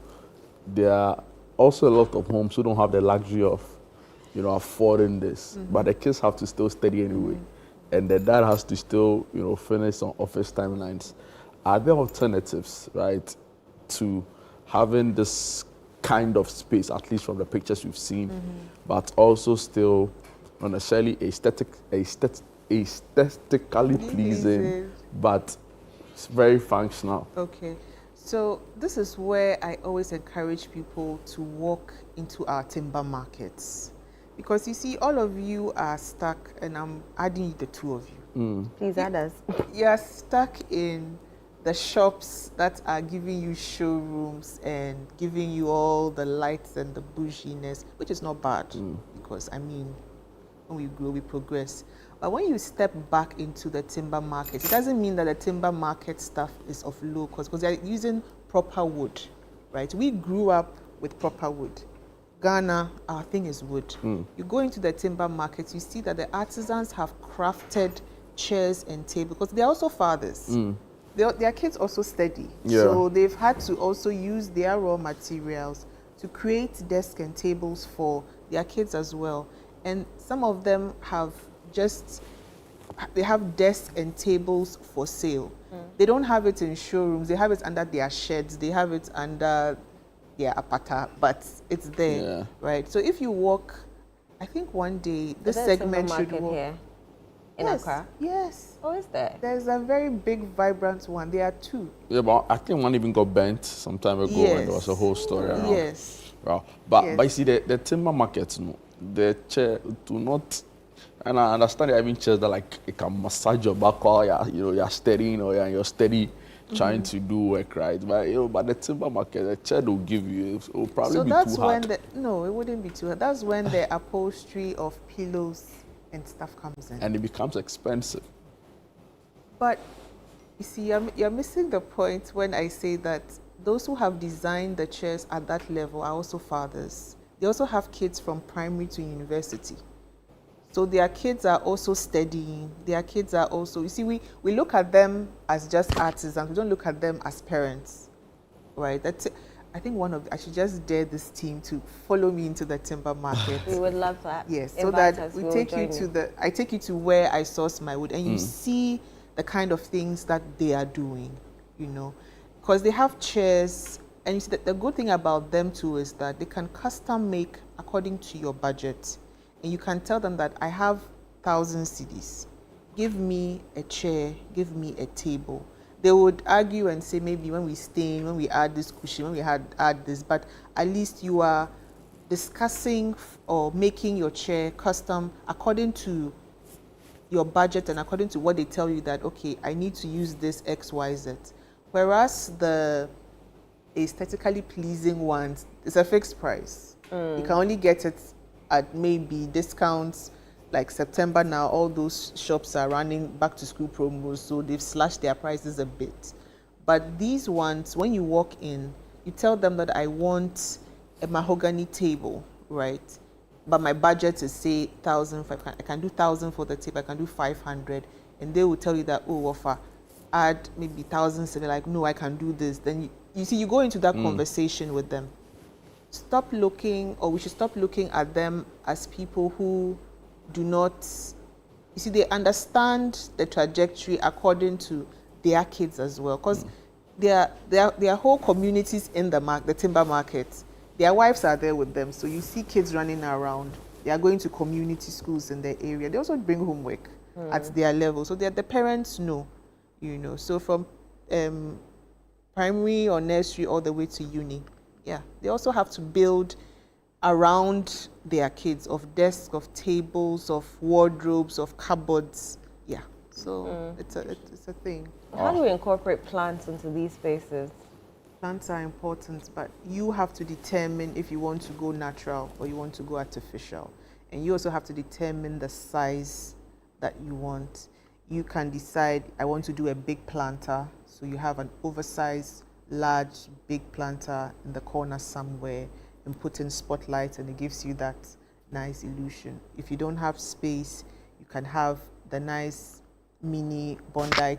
there are also a lot of homes who don't have the luxury of, affording this, but the kids have to still study anyway, and the dad has to still, finish some office timelines. Are there alternatives, right, to having this kind of space, at least from the pictures we've seen, but also still not necessarily aesthetically pleasing, but it's very functional? Okay. So this is where I always encourage people to walk into our timber markets. Because you see, all of you are stuck, and I'm adding the two of you. Please add us. You're stuck in the shops that are giving you showrooms and giving you all the lights and the bouginess, which is not bad, because when we grow, we progress. But when you step back into the timber market, it doesn't mean that the timber market stuff is of low cost, because they're using proper wood, right? We grew up with proper wood. Ghana, our thing is wood. You go into the timber market, you see that the artisans have crafted chairs and tables, because they're also fathers. Their kids also study. So they've had to also use their raw materials to create desks and tables for their kids as well. And some of them have they have desks and tables for sale. They don't have it in showrooms. They have it under their sheds. They have it under their apata, but it's there, right? So if you walk, I think one day this segment should walk. Here in Accra? Yes. Oh, is there? There's a very big, vibrant one. There are two. Yeah, but I think one even got burnt some time ago, and there was a whole story around. Yes. Wow. But you see, the timber market, the chair do not. And I understand there are even chairs that it can massage your back while you're studying, or you're steady trying to do work, right? But the timber market, the chair they'll give you, it will probably be too hard. No, it wouldn't be too hard. That's when the upholstery of pillows and stuff comes in. And it becomes expensive. But you see, you're missing the point when I say that those who have designed the chairs at that level are also fathers. They also have kids from primary to university. So their kids are also studying. Their kids are also, you see, we look at them as just artisans. We don't look at them as parents, right? That's it. I think I should just dare this team to follow me into the timber market. We would love that. Yes, so that we take you to I take you to where I source my wood, and you see the kind of things that they are doing, because they have chairs, and you see that the good thing about them too is that they can custom make according to your budget. And you can tell them that I have 1,000 cedis. Give me a chair, give me a table. They would argue and say maybe when we add this cushion, when we add this, but at least you are discussing or making your chair custom according to your budget and according to what they tell you that, okay, I need to use this X, Y, Z. Whereas the aesthetically pleasing ones, it's a fixed price. You can only get it at maybe discounts, like September now, all those shops are running back to school promos, so they've slashed their prices a bit. But these ones, when you walk in, you tell them that I want a mahogany table, right? But my budget is say 1,500. I can do 1,000 for the table, I can do 500, and they will tell you that, oh, offer, add maybe 1,000. So they're like, no, I can do this. Then you see, you go into that conversation with them. Stop looking, or we should stop looking at them as people who do not, you see, they understand the trajectory according to their kids as well, because there are whole communities in the timber market. Their wives are there with them, so you see kids running around. They are going to community schools in the area. They also bring homework at their level, so the parents know, So from primary or nursery all the way to uni. Yeah, they also have to build around their kids of desks, of tables, of wardrobes, of cupboards. Yeah, so it's a thing. How do we incorporate plants into these spaces? Plants are important, but you have to determine if you want to go natural or you want to go artificial. And you also have to determine the size that you want. You can decide, I want to do a big planter, so you have an oversized large, big planter in the corner somewhere and put in spotlights, and it gives you that nice illusion. If you don't have space, you can have the nice mini Bondi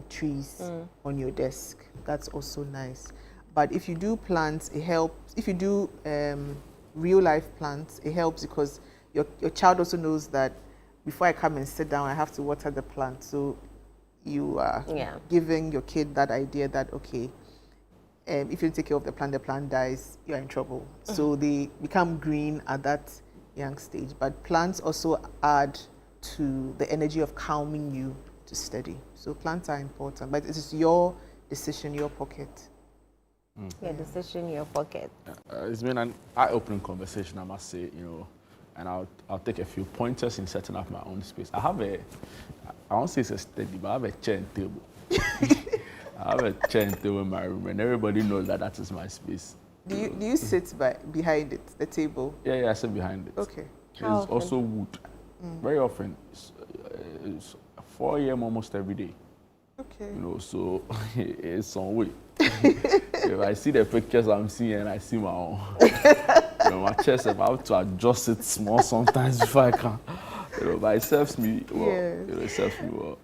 trees on your desk. That's also nice. But if you do plants, it helps. If you do real life plants, it helps because your child also knows that before I come and sit down, I have to water the plant. So you are giving your kid that idea that, okay, if you take care of the plant dies, you're in trouble. So they become green at that young stage. But plants also add to the energy of calming you to study. So plants are important, but it is your decision, your pocket. Your decision, your pocket. It's been an eye-opening conversation, I must say, and I'll take a few pointers in setting up my own space. I won't say it's a study, but I have a chair and table. I have a chair and table in my room, and everybody knows that is my space. Do you sit behind it, the table? Yeah, I sit behind it. Okay. It's also wood. Very often, it's 4 a.m. almost every day. Okay. So it's some way. If I see the pictures I'm seeing and I see my own, my chest, I have to adjust it small sometimes before I can. But it serves me well. It serves me well.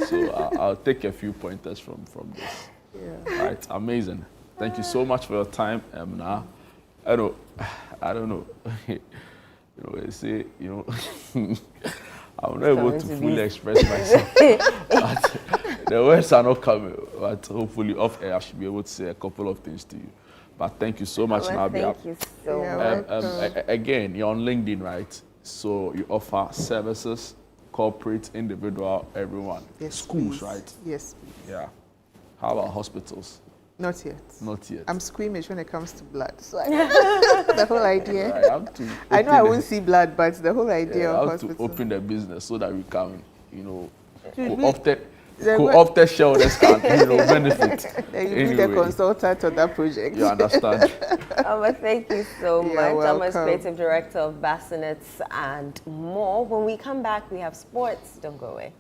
So I'll take a few pointers from this. Yeah. Right, amazing. Thank you so much for your time, Emna. I don't know. They say, I'm not able to fully express myself. But the words are not coming. But hopefully off air I should be able to say a couple of things to you. But thank you so much, Nabia. Thank you so much. Again, you're on LinkedIn, right? So you offer services, corporate, individual, everyone. Yes, schools, please. right? Yes, please. Yeah. How about hospitals? Not yet. Not yet. I'm squeamish when it comes to blood. So the whole idea. I know I won't see blood, but the whole idea of hospital. To open the business so that we can, co-opted shareholders can, benefit. Then you be the consultant on that project. You understand? Thank you so much. Welcome. I'm Creative Director of Bassinets and more. When we come back, we have sports. Don't go away.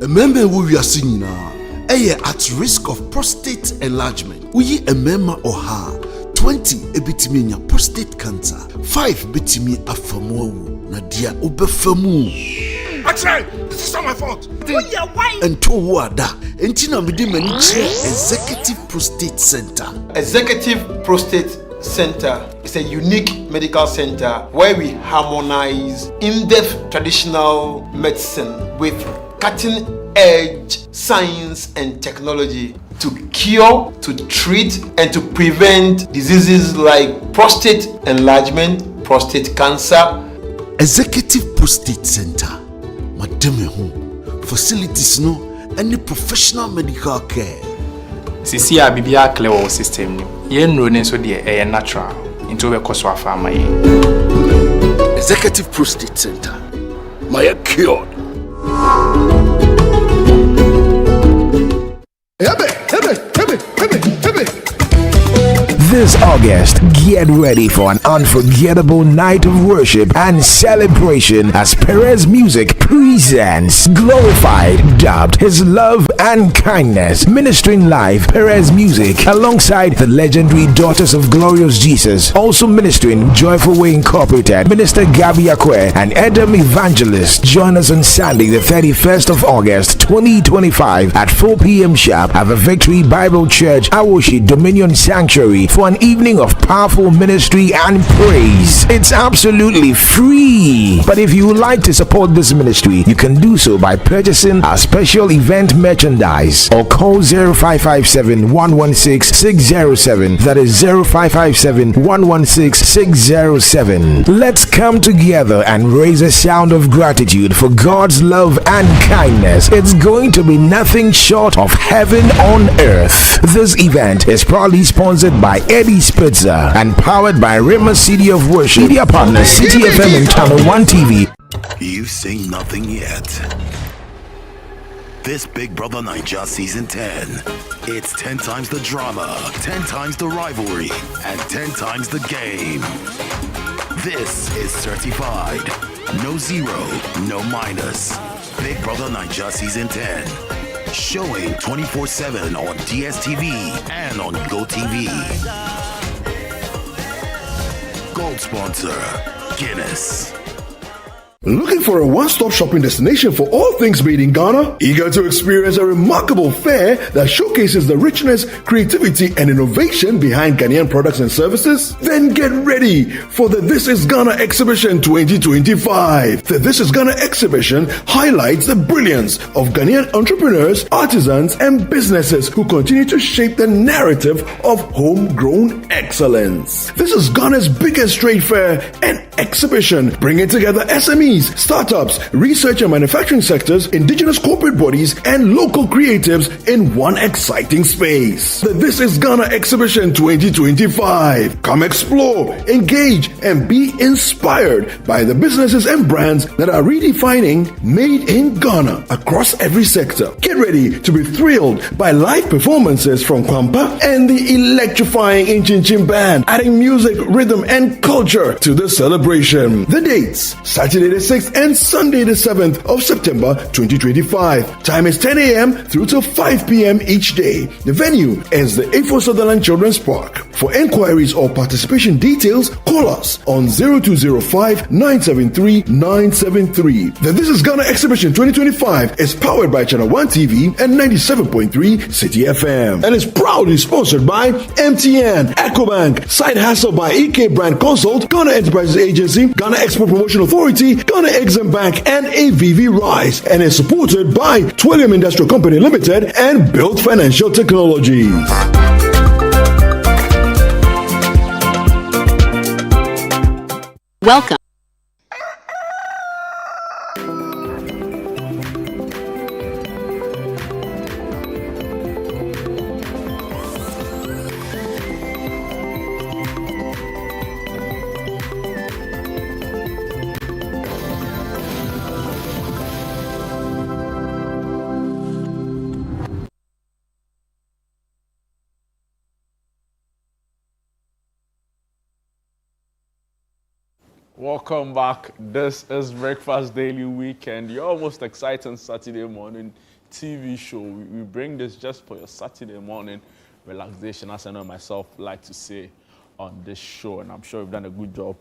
Remember who we are seeing now. At risk of prostate enlargement. We a member or her 20 ebitiminya prostate cancer. 5 bitimi afamu Nadia ubefamu. Actually, this is not my fault. And to wada. Entina midi Executive Prostate Center. Executive Prostate Center is a unique medical center where we harmonize in-depth traditional medicine with cutting-edge science and technology to cure, to treat, and to prevent diseases like prostate enlargement, prostate cancer. Executive Prostate Center. Madame home. Facilities no any professional medical care. Sisi a bibia clear our system no. Ye nro ne so de natural. Into we koso afama ye. Executive Prostate Center. My cured. This August, get ready for an unforgettable night of worship and celebration as Perez Music presents Glorified, dubbed His Love and Kindness. Ministering live, Perez Music alongside the legendary Daughters of Glorious Jesus. Also ministering Joyful Way Incorporated, Minister Gabby Akwe and Edom Evangelist. Join us on Sunday, the 31st of August, 2025 at 4 p.m. sharp at the Victory Bible Church, Awoshi Dominion Sanctuary for an an evening of powerful ministry and praise. It's absolutely free. But if you would like to support this ministry, you can do so by purchasing our special event merchandise or call 0557 116 607. That is 0557 116 607. Let's come together and raise a sound of gratitude for God's love and kindness. It's going to be nothing short of heaven on earth. This event is proudly sponsored by Eddie Spitzer and powered by Rima City of Worship. Media partner City FM and Channel 1 TV. You've seen nothing yet. This Big Brother Naija Season 10. It's 10 times the drama, 10 times the rivalry, and 10 times the game. This is certified. No zero, no minus. Big Brother Naija Season 10. Showing 24/7 on DSTV and on GoTV. Gold sponsor, Guinness. Looking for a one-stop shopping destination for all things made in Ghana? Eager to experience a remarkable fair that showcases the richness, creativity, and innovation behind Ghanaian products and services? Then get ready for the This is Ghana Exhibition 2025. The This is Ghana Exhibition highlights the brilliance of Ghanaian entrepreneurs, artisans, and businesses who continue to shape the narrative of homegrown excellence. This is Ghana's biggest trade fair and exhibition, bringing together SMEs, startups, research and manufacturing sectors, indigenous corporate bodies, and local creatives in one exciting space. The This is Ghana Exhibition 2025. Come explore, engage, and be inspired by the businesses and brands that are redefining made in Ghana across every sector. Get ready to be thrilled by live performances from Kwampa and the electrifying Inchin Band, adding music, rhythm, and culture to the celebration. The dates: Saturday the 6th and Sunday the 7th of September 2025. Time is 10 a.m. through till 5 p.m. each day. The venue is the A4 Sutherland Children's Park. For enquiries or participation details, call us on 0205 973 973. The This is Ghana Exhibition 2025 is powered by Channel 1 TV and 97.3 City FM and is proudly sponsored by MTN, EcoBank, Side Hustle by EK Brand Consult, Ghana Enterprises Agency, Ghana Export Promotion Authority, Ghana Exim Bank, and AVV Rice, and is supported by Twillium Industrial Company Limited and Built Financial Technologies. Welcome. Welcome back. This is Breakfast Daily Weekend, your almost exciting Saturday morning TV show. We bring this just for your Saturday morning relaxation, as I know myself like to say on this show, and I'm sure we've done a good job,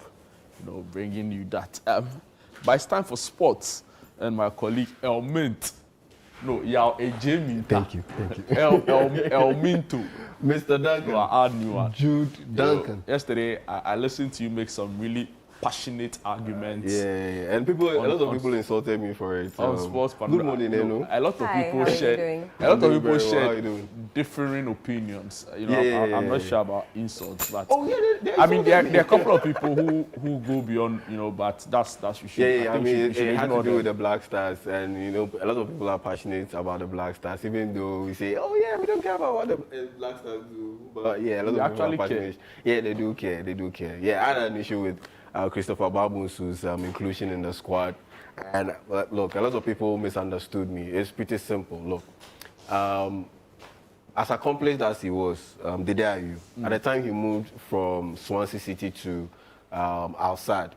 bringing you that. But it's time for sports, and my colleague El Mint. No, Yao Ejemi. Thank you. El Minto. Mr. Duncan. You are new one. Jude Duncan. Yesterday, I listened to you make some really passionate arguments. Yeah. And a lot of people insulted me for it. On sports, good morning, Eno. A lot of people shared differing opinions. I'm not sure about insults, but there are a couple of people who go beyond, but that's we should. It had to do with the Black Stars, and a lot of people are passionate about the Black Stars, even though we say, we don't care about what the Black Stars do. But a lot of people are passionate. Yeah, they do care. Yeah, I had an issue with Christopher Babunsu's inclusion in the squad. And look, a lot of people misunderstood me. It's pretty simple. Look, as accomplished as he was, at the time he moved from Swansea City to Al Sadd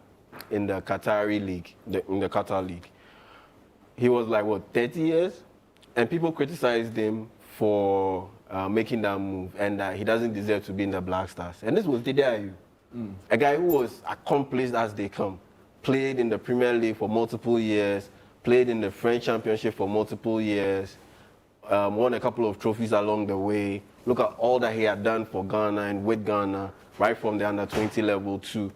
in the Qatari League, in the Qatar League, he was like, 30 years? And people criticized him for making that move and that he doesn't deserve to be in the Black Stars. And this was Dede Ayew. A guy who was accomplished as they come, played in the Premier League for multiple years, played in the French Championship for multiple years, won a couple of trophies along the way. Look at all that he had done for Ghana and with Ghana, right from the under-20 level to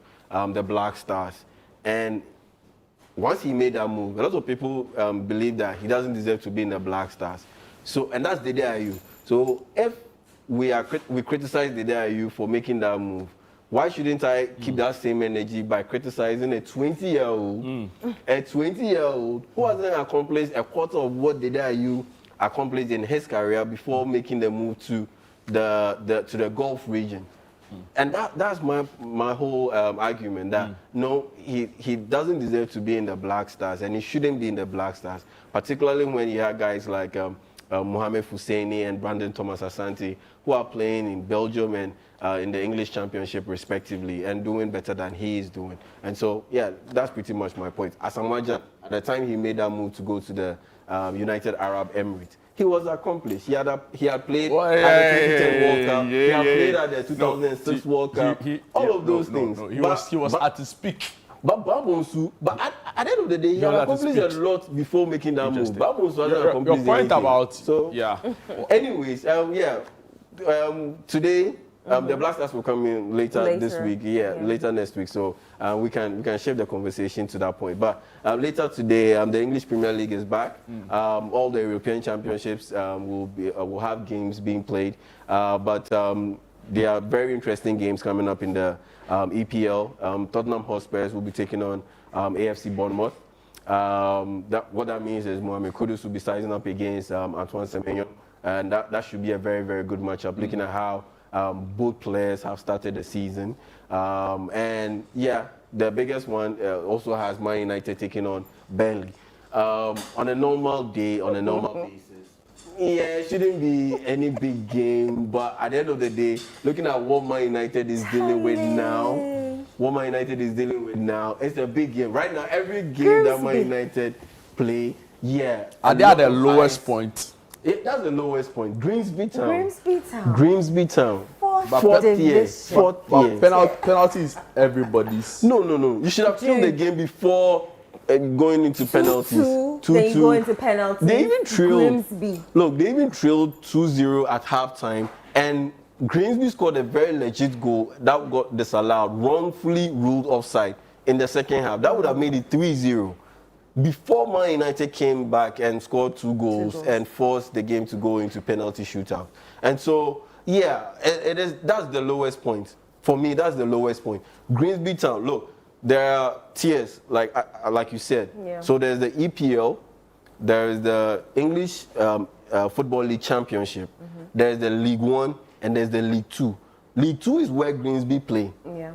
the Black Stars. And once he made that move, a lot of people believe that he doesn't deserve to be in the Black Stars. So, and that's Dede Ayew. So if we criticize Dede Ayew for making that move, why shouldn't I keep that same energy by criticizing a 20-year-old, a 20-year-old who hasn't accomplished a quarter of what Dede Ayew accomplished in his career before making the move to the Gulf region? And that's my whole argument, that no, he doesn't deserve to be in the Black Stars, and he shouldn't be in the Black Stars, particularly when you have guys like Mohamed Husseini and Brandon Thomas Asante, who are playing in Belgium and in the English Championship respectively and doing better than he is doing. And so, yeah, that's pretty much my point. Asamoah Gyan, at the time he made that move to go to the United Arab Emirates, he was accomplished. He had played at the 2010 World Cup. He had played at the 2006 World Cup. All of those things. He was at his peak. But Babonsu, at the end of the day, he had accomplished a lot before making that move. Babonsu hasn't accomplished your point anything. About so yeah. Anyways, today. The Black Stars will come in later this week, later next week, so we can shift the conversation to that point. But later today, the English Premier League is back. All the European Championships will have games being played, but there are very interesting games coming up in the EPL. Tottenham Hotspurs will be taking on AFC Bournemouth. What that means is Mohamed Kudus will be sizing up against Antoine Semenyo, and that should be a very, very good matchup, looking at how both players have started the season. And yeah, the biggest one also has Man United taking on Burnley. On a normal day, on a normal basis, it shouldn't be any big game, but at the end of the day, looking at what Man United is dealing with now, it's a big game. Right now, every game that Man United play, are they at the lowest point? That's the lowest point. Grimsby Town. Fourth year. Penalty is everybody's. No. You should have killed the game before going into penalties. 2-2. Then you go into penalties. They even trailed. Grimsby. Look, they even trailed 2-0 at halftime, and Grimsby scored a very legit goal that got disallowed, wrongfully ruled offside in the second half. That would have made it 3-0. Before Man United came back and scored two goals and forced the game to go into penalty shootout. And so, that's the lowest point. For me, that's the lowest point. Grimsby Town, look, there are tiers, like you said. Yeah. So there's the EPL, there is the English Football League Championship, there's the League One, and there's the League Two. League Two is where Grimsby play. Yeah.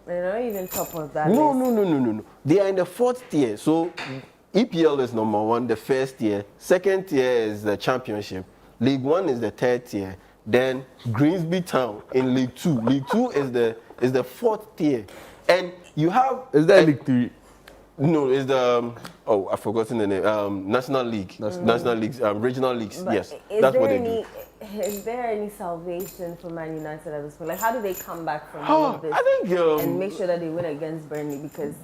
They're not even top of that No. list. They are in the fourth tier. So EPL is number one, the first tier. Second tier is the Championship. League One is the third tier. Then Grimsby Town in League Two. League Two is the fourth tier. And you have... Is there League Three? No, it's the... I've forgotten the name. National League. National Leagues, regional leagues, But yes. That's what they do. Is there any salvation for Man United at this point? Like, how do they come back from all of this I think, and make sure that they win against Burnley? Because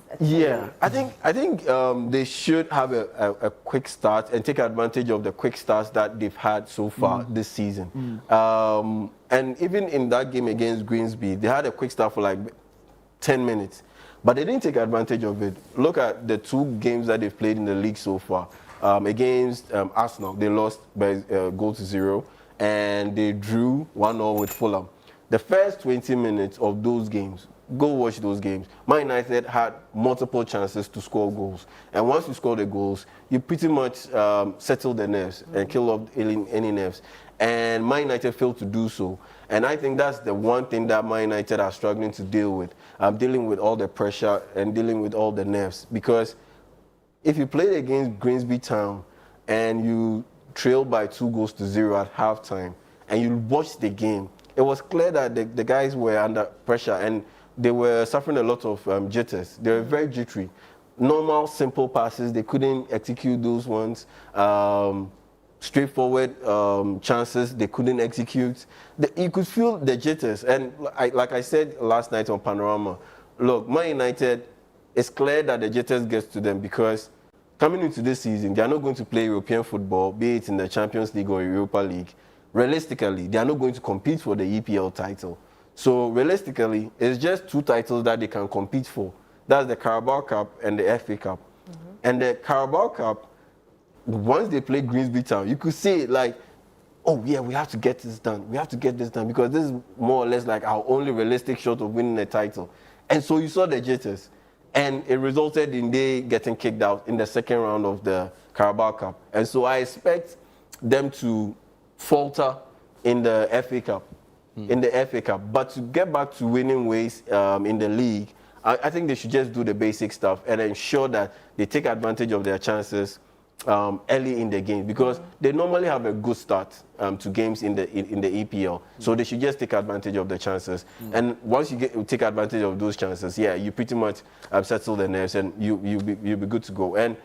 I think they should have a quick start and take advantage of the quick starts that they've had so far this season. And even in that game against Grimsby, they had a quick start for like 10 minutes, but they didn't take advantage of it. Look at the two games that they've played in the league so far. Against Arsenal, they lost by goal to 0. And they drew 1-0 with Fulham. The first 20 minutes of those games, go watch those games. Man United had multiple chances to score goals. And once you score the goals, you pretty much settle the nerves and kill off any nerves. And Man United failed to do so. And I think that's the one thing that Man United are struggling to deal with. Dealing with all the pressure and dealing with all the nerves. Because if you played against Grimsby Town and you trailed by 2-0 at halftime, and you watched the game, it was clear that the guys were under pressure and they were suffering a lot of jitters. They were very jittery. Normal, simple passes, they couldn't execute those ones. Straightforward chances, they couldn't execute. You could feel the jitters. And like I said last night on Panorama, look, Man United, it's clear that the jitters gets to them because coming into this season, they are not going to play European football, be it in the Champions League or Europa League. Realistically, they are not going to compete for the EPL title. So realistically, it's just 2 titles that they can compete for. That's the Carabao Cup and the FA Cup. And the Carabao Cup, once they play Grimsby Town, you could see it like, oh yeah, we have to get this done. We have to get this done because this is more or less like our only realistic shot of winning the title. And so you saw the jitters. And it resulted in they getting kicked out in the second round of the Carabao Cup. And so I expect them to falter in the FA Cup. In the FA Cup. But to get back to winning ways in the league, I think they should just do the basic stuff and ensure that they take advantage of their chances early in the game, because they normally have a good start to games in the EPL. So they should just take advantage of the chances. And once you take advantage of those chances, yeah, you pretty much settle the nerves and you'll be good to go. And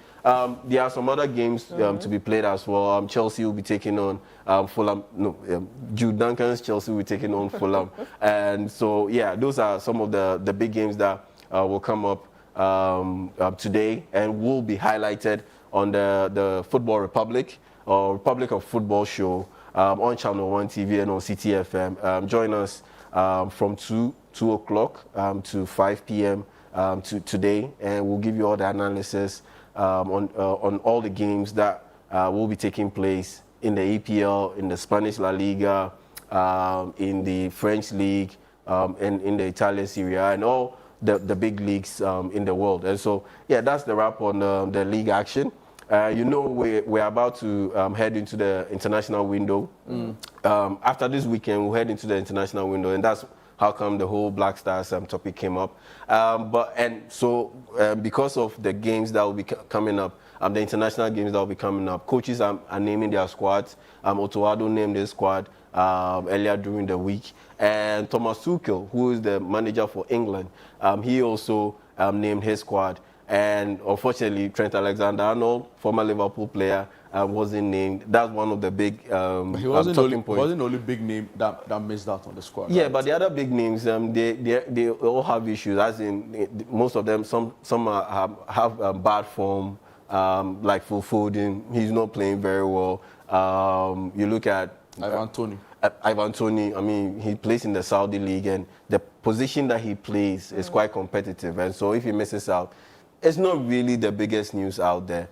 there are some other games to be played as well. Chelsea will be taking on Fulham. No, Jude Duncan's Chelsea will be taking on Fulham. And so, yeah, those are some of the big games that will come up today and will be highlighted on the Football Republic or Republic of Football show on Channel 1 TV and on CTFM. Join us from 2 o'clock to 5 p.m. Today, and we'll give you all the analysis on all the games that will be taking place in the EPL, in the Spanish La Liga, in the French League, and in the Italian Serie A, and all the big leagues in the world. And so, yeah, that's the wrap on the league action. You know, we're about to head into the international window. After this weekend, we'll head into the international window, and that's how come the whole Black Stars topic came up. Because of the games that will be coming up, the international games that will be coming up, coaches are naming their squads. Otoado named his squad earlier during the week. And Thomas Tuchel, who is the manager for England, he also named his squad. And unfortunately, Trent Alexander-Arnold, former Liverpool player, wasn't named. That's one of the big he wasn't talking points. Wasn't the only big name that missed out on the squad. Yeah, right? but the other big names, they all have issues. As in, most of them, some have bad form, like Phil Foden. He's not playing very well. You look at Ivan Toney. Ivan Toney, I mean, he plays in the Saudi League, and the position that he plays is quite competitive. And so if he misses out, it's not really the biggest news out there.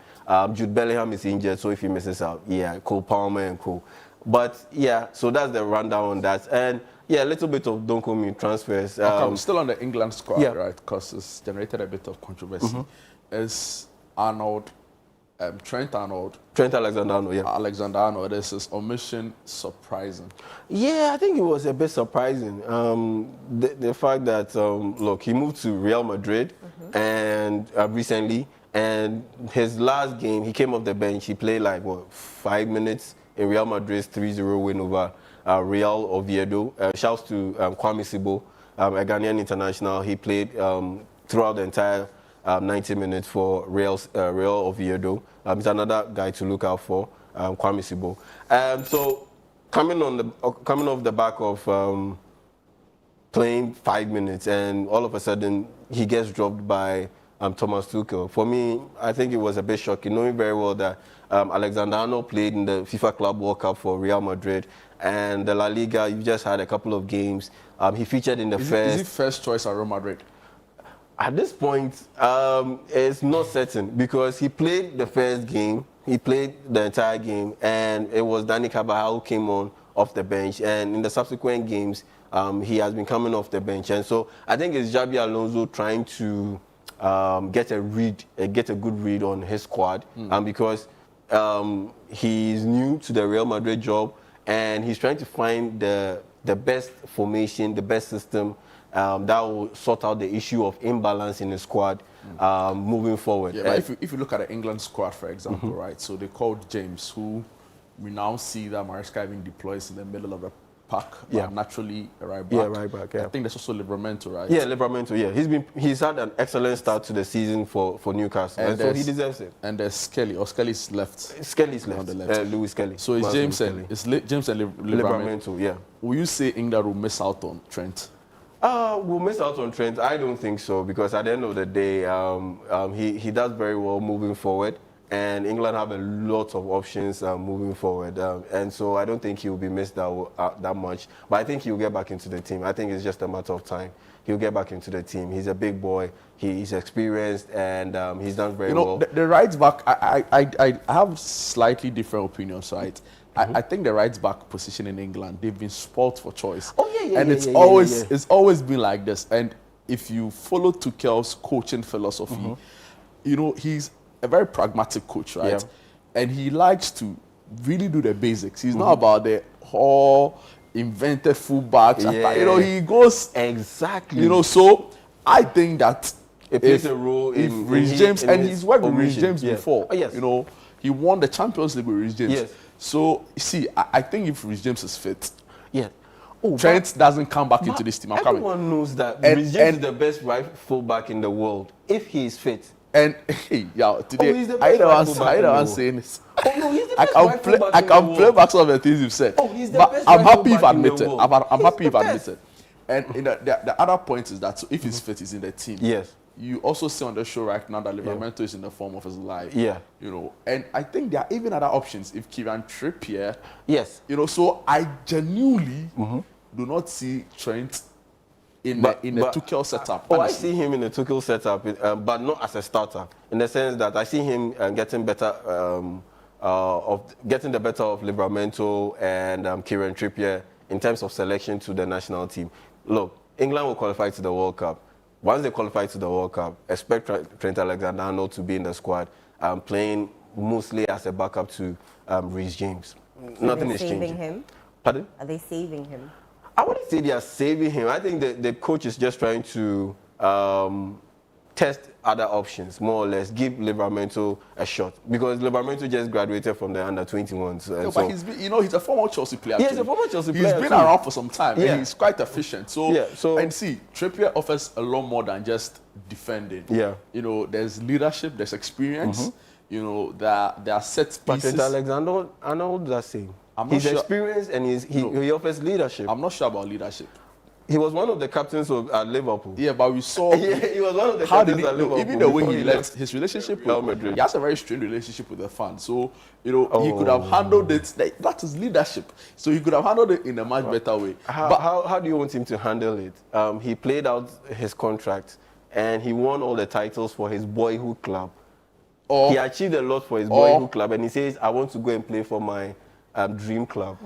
Jude Bellingham is injured, so if he misses out, yeah, Cole Palmer and Cole. But yeah, so that's the rundown on that. And yeah, a little bit of don't call me transfers. Still on the England squad, yeah, right? Because it's generated a bit of controversy. Is Arnold, Trent Alexander-Arnold, yeah. Alexander-Arnold, is his omission surprising? Yeah, I think it was a bit surprising. The fact that, look, he moved to Real Madrid and recently, and his last game, he came off the bench. He played like, 5 minutes in Real Madrid's 3-0 win over Real Oviedo. Shouts to Kwame Sibo, a Ghanaian international. He played throughout the entire 90 minutes for Real Oviedo. He's another guy to look out for, Kwame Sibo. So coming off the back of playing 5 minutes, and all of a sudden he gets dropped by Thomas Tuchel. For me, I think it was a bit shocking, knowing very well that Alexander-Arnold played in the FIFA Club World Cup for Real Madrid, and the La Liga, you just had a couple of games. He featured in the first. Is he first choice at Real Madrid? At this point, it's not certain, because he played the first game, he played the entire game, and it was Dani Carvajal who came on off the bench, and in the subsequent games, he has been coming off the bench. And so I think it's Xabi Alonso trying to get a good read on his squad, because he's new to the Real Madrid job, and he's trying to find the best formation, the best system that will sort out the issue of imbalance in the squad moving forward. Yeah, but if you look at the England squad, for example, right, so they called James, who we now see that Maresca even deploys in the middle of the pack, naturally a right back. Yeah, right back, yeah. I think that's also Livramento, right? Yeah, Livramento, yeah. He's had an excellent start to the season for Newcastle, and so he deserves it. And there's Skelly's left. Skelly's left, on the left. Louis Skelly. So it's James and Livramento, yeah. Will you say England will miss out on Trent? We'll miss out on Trent. I don't think so, because at the end of the day, he does very well moving forward. and England have a lot of options moving forward. And so I don't think he will be missed that much. But I think he'll get back into the team. I think it's just a matter of time. He'll get back into the team. He's a big boy. He's experienced, and he's done very well. The right back, I have slightly different opinions, right? I think the right back position in England, they've been spoilt for choice. And it's always been like this. And if you follow Tuchel's coaching philosophy, he's a very pragmatic coach, right? Yeah. And he likes to really do the basics. He's not about the whole invented fullbacks. Yeah. He goes exactly. So I think that it plays a role in Reece James, and he's worked with Reece James before. Oh, yes. He won the Champions League with Reece James. Yes. So see, I think if Reece James is fit, Oh, Trent doesn't come back into this team. Everyone knows that Reece James is the best right fullback in the world if he is fit. And hey, today I don't want saying this. Oh, no, he's the best I can play back some of the things you've said. Oh, he's the but best I'm right happy if fullback in the admitted. world. I'm happy if admitted. And the other point is that if he's fit, he's in the team. Yes. You also see on the show right now that Livramento is in the form of his life. Yeah. And I think there are even other options. If Kieran Trippier. Yes. So I genuinely do not see Trent in the Tuchel setup. Oh, honestly. I see him in the Tuchel setup, but not as a starter. In the sense that I see him getting better getting the better of Livramento and Kieran Trippier in terms of selection to the national team. Look, England will qualify to the World Cup. Once they qualify to the World Cup, expect Trent Alexander-Arnold to be in the squad, playing mostly as a backup to Reece James. Nothing is changing. Him? Pardon? Are they saving him? I wouldn't say they are saving him. I think the coach is just trying to test other options, more or less, give Livramento a shot. Because Livramento just graduated from the under-21s. But he's a former Chelsea player. Yeah, he's a former Chelsea player. He's been around for some time, Yeah. and he's quite efficient. And see, Trippier offers a lot more than just defending. Yeah. There's leadership, there's experience. There are set pieces. But Trent Alexander-Arnold the same. He's experienced and he offers leadership. I'm not sure about leadership. He was one of the captains at Liverpool. Yeah, but we saw. He was one of the captains at Liverpool. Even the way he left his relationship with Madrid, he has a very strained relationship with the fans. So he could have handled it. That is leadership. So he could have handled it in a much better way. How do you want him to handle it? He played out his contract and he won all the titles for his boyhood club. He achieved a lot for his boyhood club, and he says, "I want to go and play for my dream club."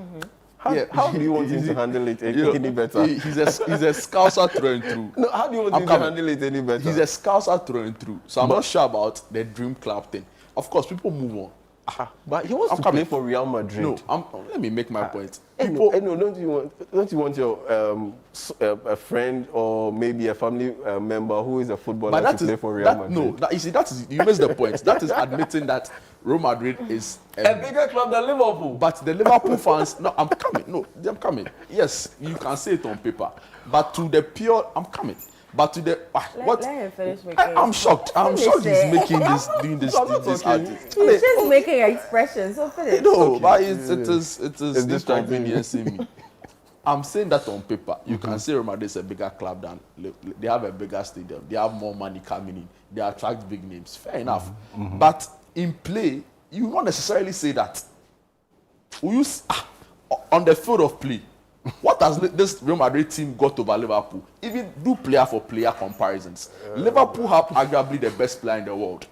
How do you want him to handle it any better? He's a scouser through and through. No, how do you want him to handle it any better? He's a scouser through and through. So I'm not sure about the dream club thing. Of course, people move on. But he wants to play for Real Madrid. No, let me make my point. No, don't you want your a friend or maybe a family member who is a footballer to play for Real Madrid? No, you missed the point. That is admitting that Real Madrid is a bigger club than Liverpool. But the Liverpool fans, I'm coming. Yes, you can say it on paper. But to the pure, I'm coming. But to the let him finish making I'm shocked. He's making this, doing this artist. He's just making expressions. So finish. No, but it is inconveniencing me. I'm saying that on paper. You can say Real Madrid is a bigger club than they have a bigger stadium. They have more money coming in. They attract big names. Fair enough. But in play, you not necessarily say that. On the field of play, what has this Real Madrid team got over Liverpool? Even do player for player comparisons. Liverpool have arguably the best player in the world.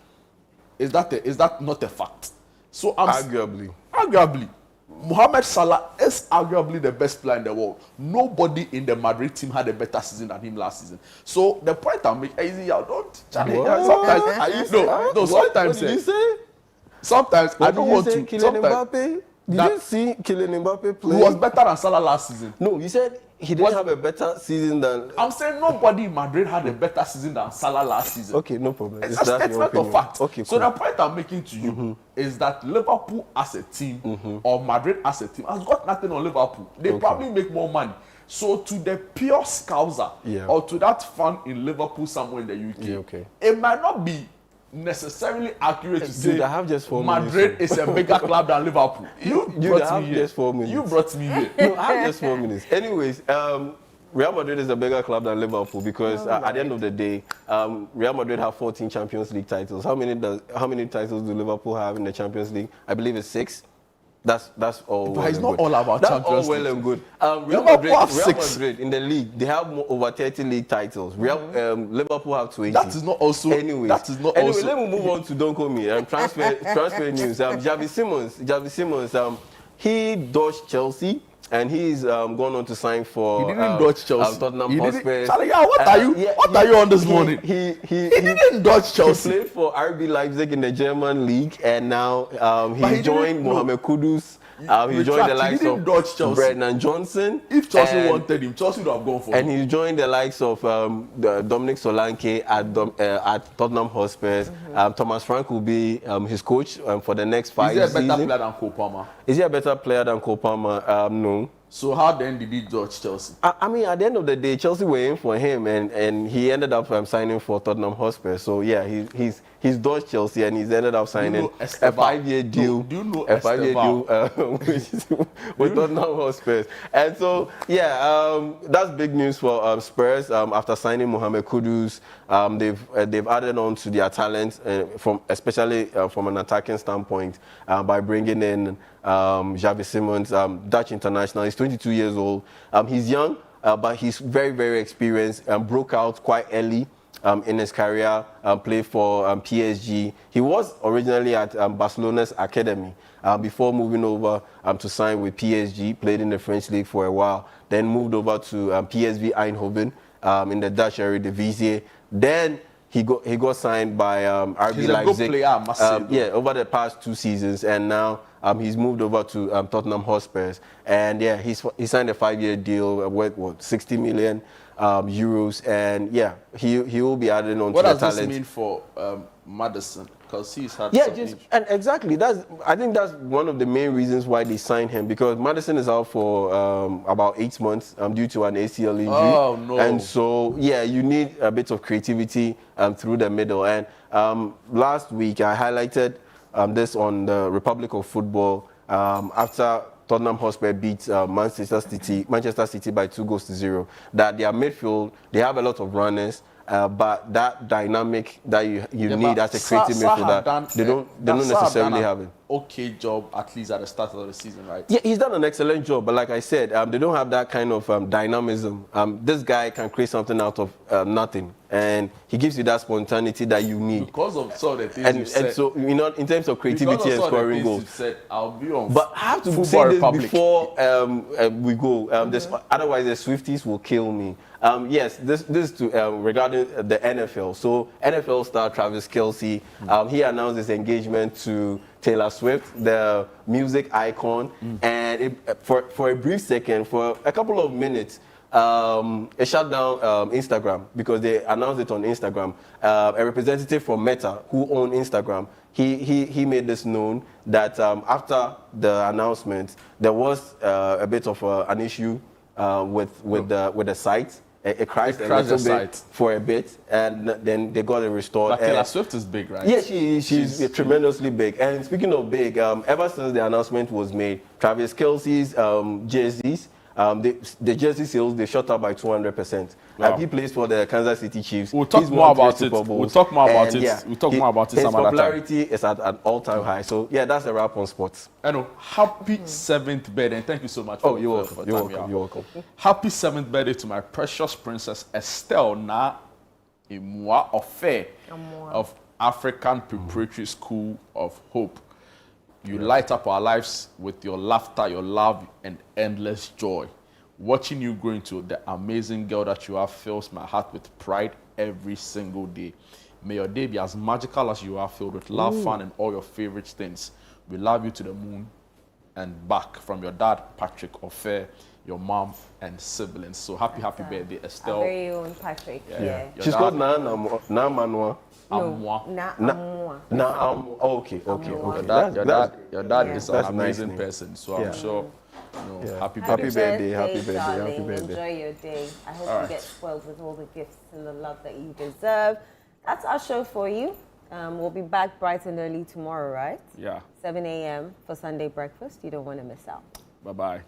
Is that not a fact? So arguably, Mohamed Salah is arguably the best player in the world. Nobody in the Madrid team had a better season than him last season. So the point I'm making is, sometimes I don't want to. Did you see Kylian Mbappe play? He was better than Salah last season. No, you said he didn't have a better season than... I'm saying nobody in Madrid had a better season than Salah last season. Okay, no problem. It's a statement of fact. Okay, cool. So the point I'm making to you is that Liverpool as a team or Madrid as a team has got nothing on Liverpool. They probably make more money. So to the pure scouser or to that fan in Liverpool somewhere in the UK, it might not be necessarily accurate to say I have just 4 Madrid is a bigger club than Liverpool. You brought me here. Just 4 minutes. You brought me here. No, I have just 4 minutes. Anyways, Real Madrid is a bigger club than Liverpool because at the end of the day, Real Madrid have 14 Champions League titles. How many titles do Liverpool have in the Champions League? I believe it's 6. That's all. But it's not all about that's Champions all well League. And good. Real Madrid in the league, they have over 30 league titles. Liverpool have 20. That is not also. Anyway, let me move on to don't call me. Transfer news. Javi Simons. He dodged Chelsea. And he's gone on to sign for. He didn't dodge Chelsea. Tottenham Hotspur. What are you on this morning? He didn't dodge Chelsea. He played for RB Leipzig in the German league, and now he joined Mohamed Kudus. He joined the likes of Brendan Johnson. If Chelsea wanted him, Chelsea would have gone for him. And he joined the likes of Dominic Solanke at Tottenham Hotspur. Thomas Frank will be his coach for the next 5 seasons. Is he a better player than Cole Palmer? Is he a better player than Cole Palmer? No. So how then did he dodge Chelsea? I mean, at the end of the day, Chelsea were in for him, and he ended up signing for Tottenham Hotspur. So yeah, he's dodged Chelsea, and he's ended up signing a 5-year deal. Do you know a 5-year deal with Tottenham Hotspur? And so yeah, that's big news for Spurs. After signing Mohamed Kudus, they've added on to their talent, especially from an attacking standpoint, by bringing in Javi Simons, Dutch international. He's 22 years old. He's young, but he's very, very experienced. Broke out quite early in his career. Played for PSG. He was originally at Barcelona's academy before moving over to sign with PSG. Played in the French league for a while. Then moved over to PSV Eindhoven in the Dutch Eredivisie. Then he got signed by RB Leipzig. He's a good player, massive. Yeah, over the past 2 seasons, and now he's moved over to Tottenham Hotspur, and yeah, he signed a 5-year deal worth 60 million euros, and yeah, he will be adding on to the talent. What does this mean for Maddison? Because he's had and exactly I think that's one of the main reasons why they signed him, because Maddison is out for about 8 months due to an ACL injury. Oh no! And so yeah, you need a bit of creativity through the middle. And last week I highlighted this on the Republic of Football after Tottenham Hotspur beat Manchester City by 2-0. That their midfield, they have a lot of runners, but that dynamic that you need as a creative midfielder, they don't necessarily have it. Okay job, at least at the start of the season, right? Yeah, he's done an excellent job, but like I said, they don't have that kind of dynamism. This guy can create something out of nothing, and he gives you that spontaneity that you need. Because of some of the things you said. And so, you know, in terms of creativity and scoring goals. Said, I'll be on. But I have to say this before we go. Otherwise, the Swifties will kill me. Yes, this is to regarding the NFL. So NFL star Travis Kelce, he announced his engagement to Taylor Swift, the music icon, and for a brief second, for a couple of minutes, it shut down Instagram because they announced it on Instagram. A representative from Meta, who owned Instagram, he made this known that after the announcement, there was a bit of an issue with the site. It crashed a little bit for a bit, and then they got it restored. But Taylor Swift is big, right? Yeah, she's tremendously big. And speaking of big, ever since the announcement was made, Travis Kelce's jerseys, the jersey sales, they shot up by 200%. Wow. He plays for the Kansas City Chiefs. We'll talk more about it. We'll talk more about it. Yeah, we'll talk more about it his some other time. popularity is at an all-time high. So yeah, that's a wrap on sports. I know. Happy 7th birthday, and thank you so much. You're welcome. You're welcome. Happy 7th birthday to my precious princess Estelle Na Imwa Ofe of African Preparatory School of Hope. You light up our lives with your laughter, your love, and endless joy. Watching you grow into the amazing girl that you are fills my heart with pride every single day. May your day be as magical as you are, filled with love, fun, and all your favorite things. We love you to the moon and back, from your dad, Patrick Ofe, your mom, and siblings. So happy birthday, Estelle. Our very own Patrick. Yeah. She's called Na Manwa. Okay. Your dad is an amazing person, so I'm sure. Happy birthday. Enjoy your day. I hope you get spoiled with all the gifts and the love that you deserve. That's our show for you. We'll be back bright and early tomorrow, right? Yeah. 7 a.m. for Sunday breakfast. You don't want to miss out. Bye-bye.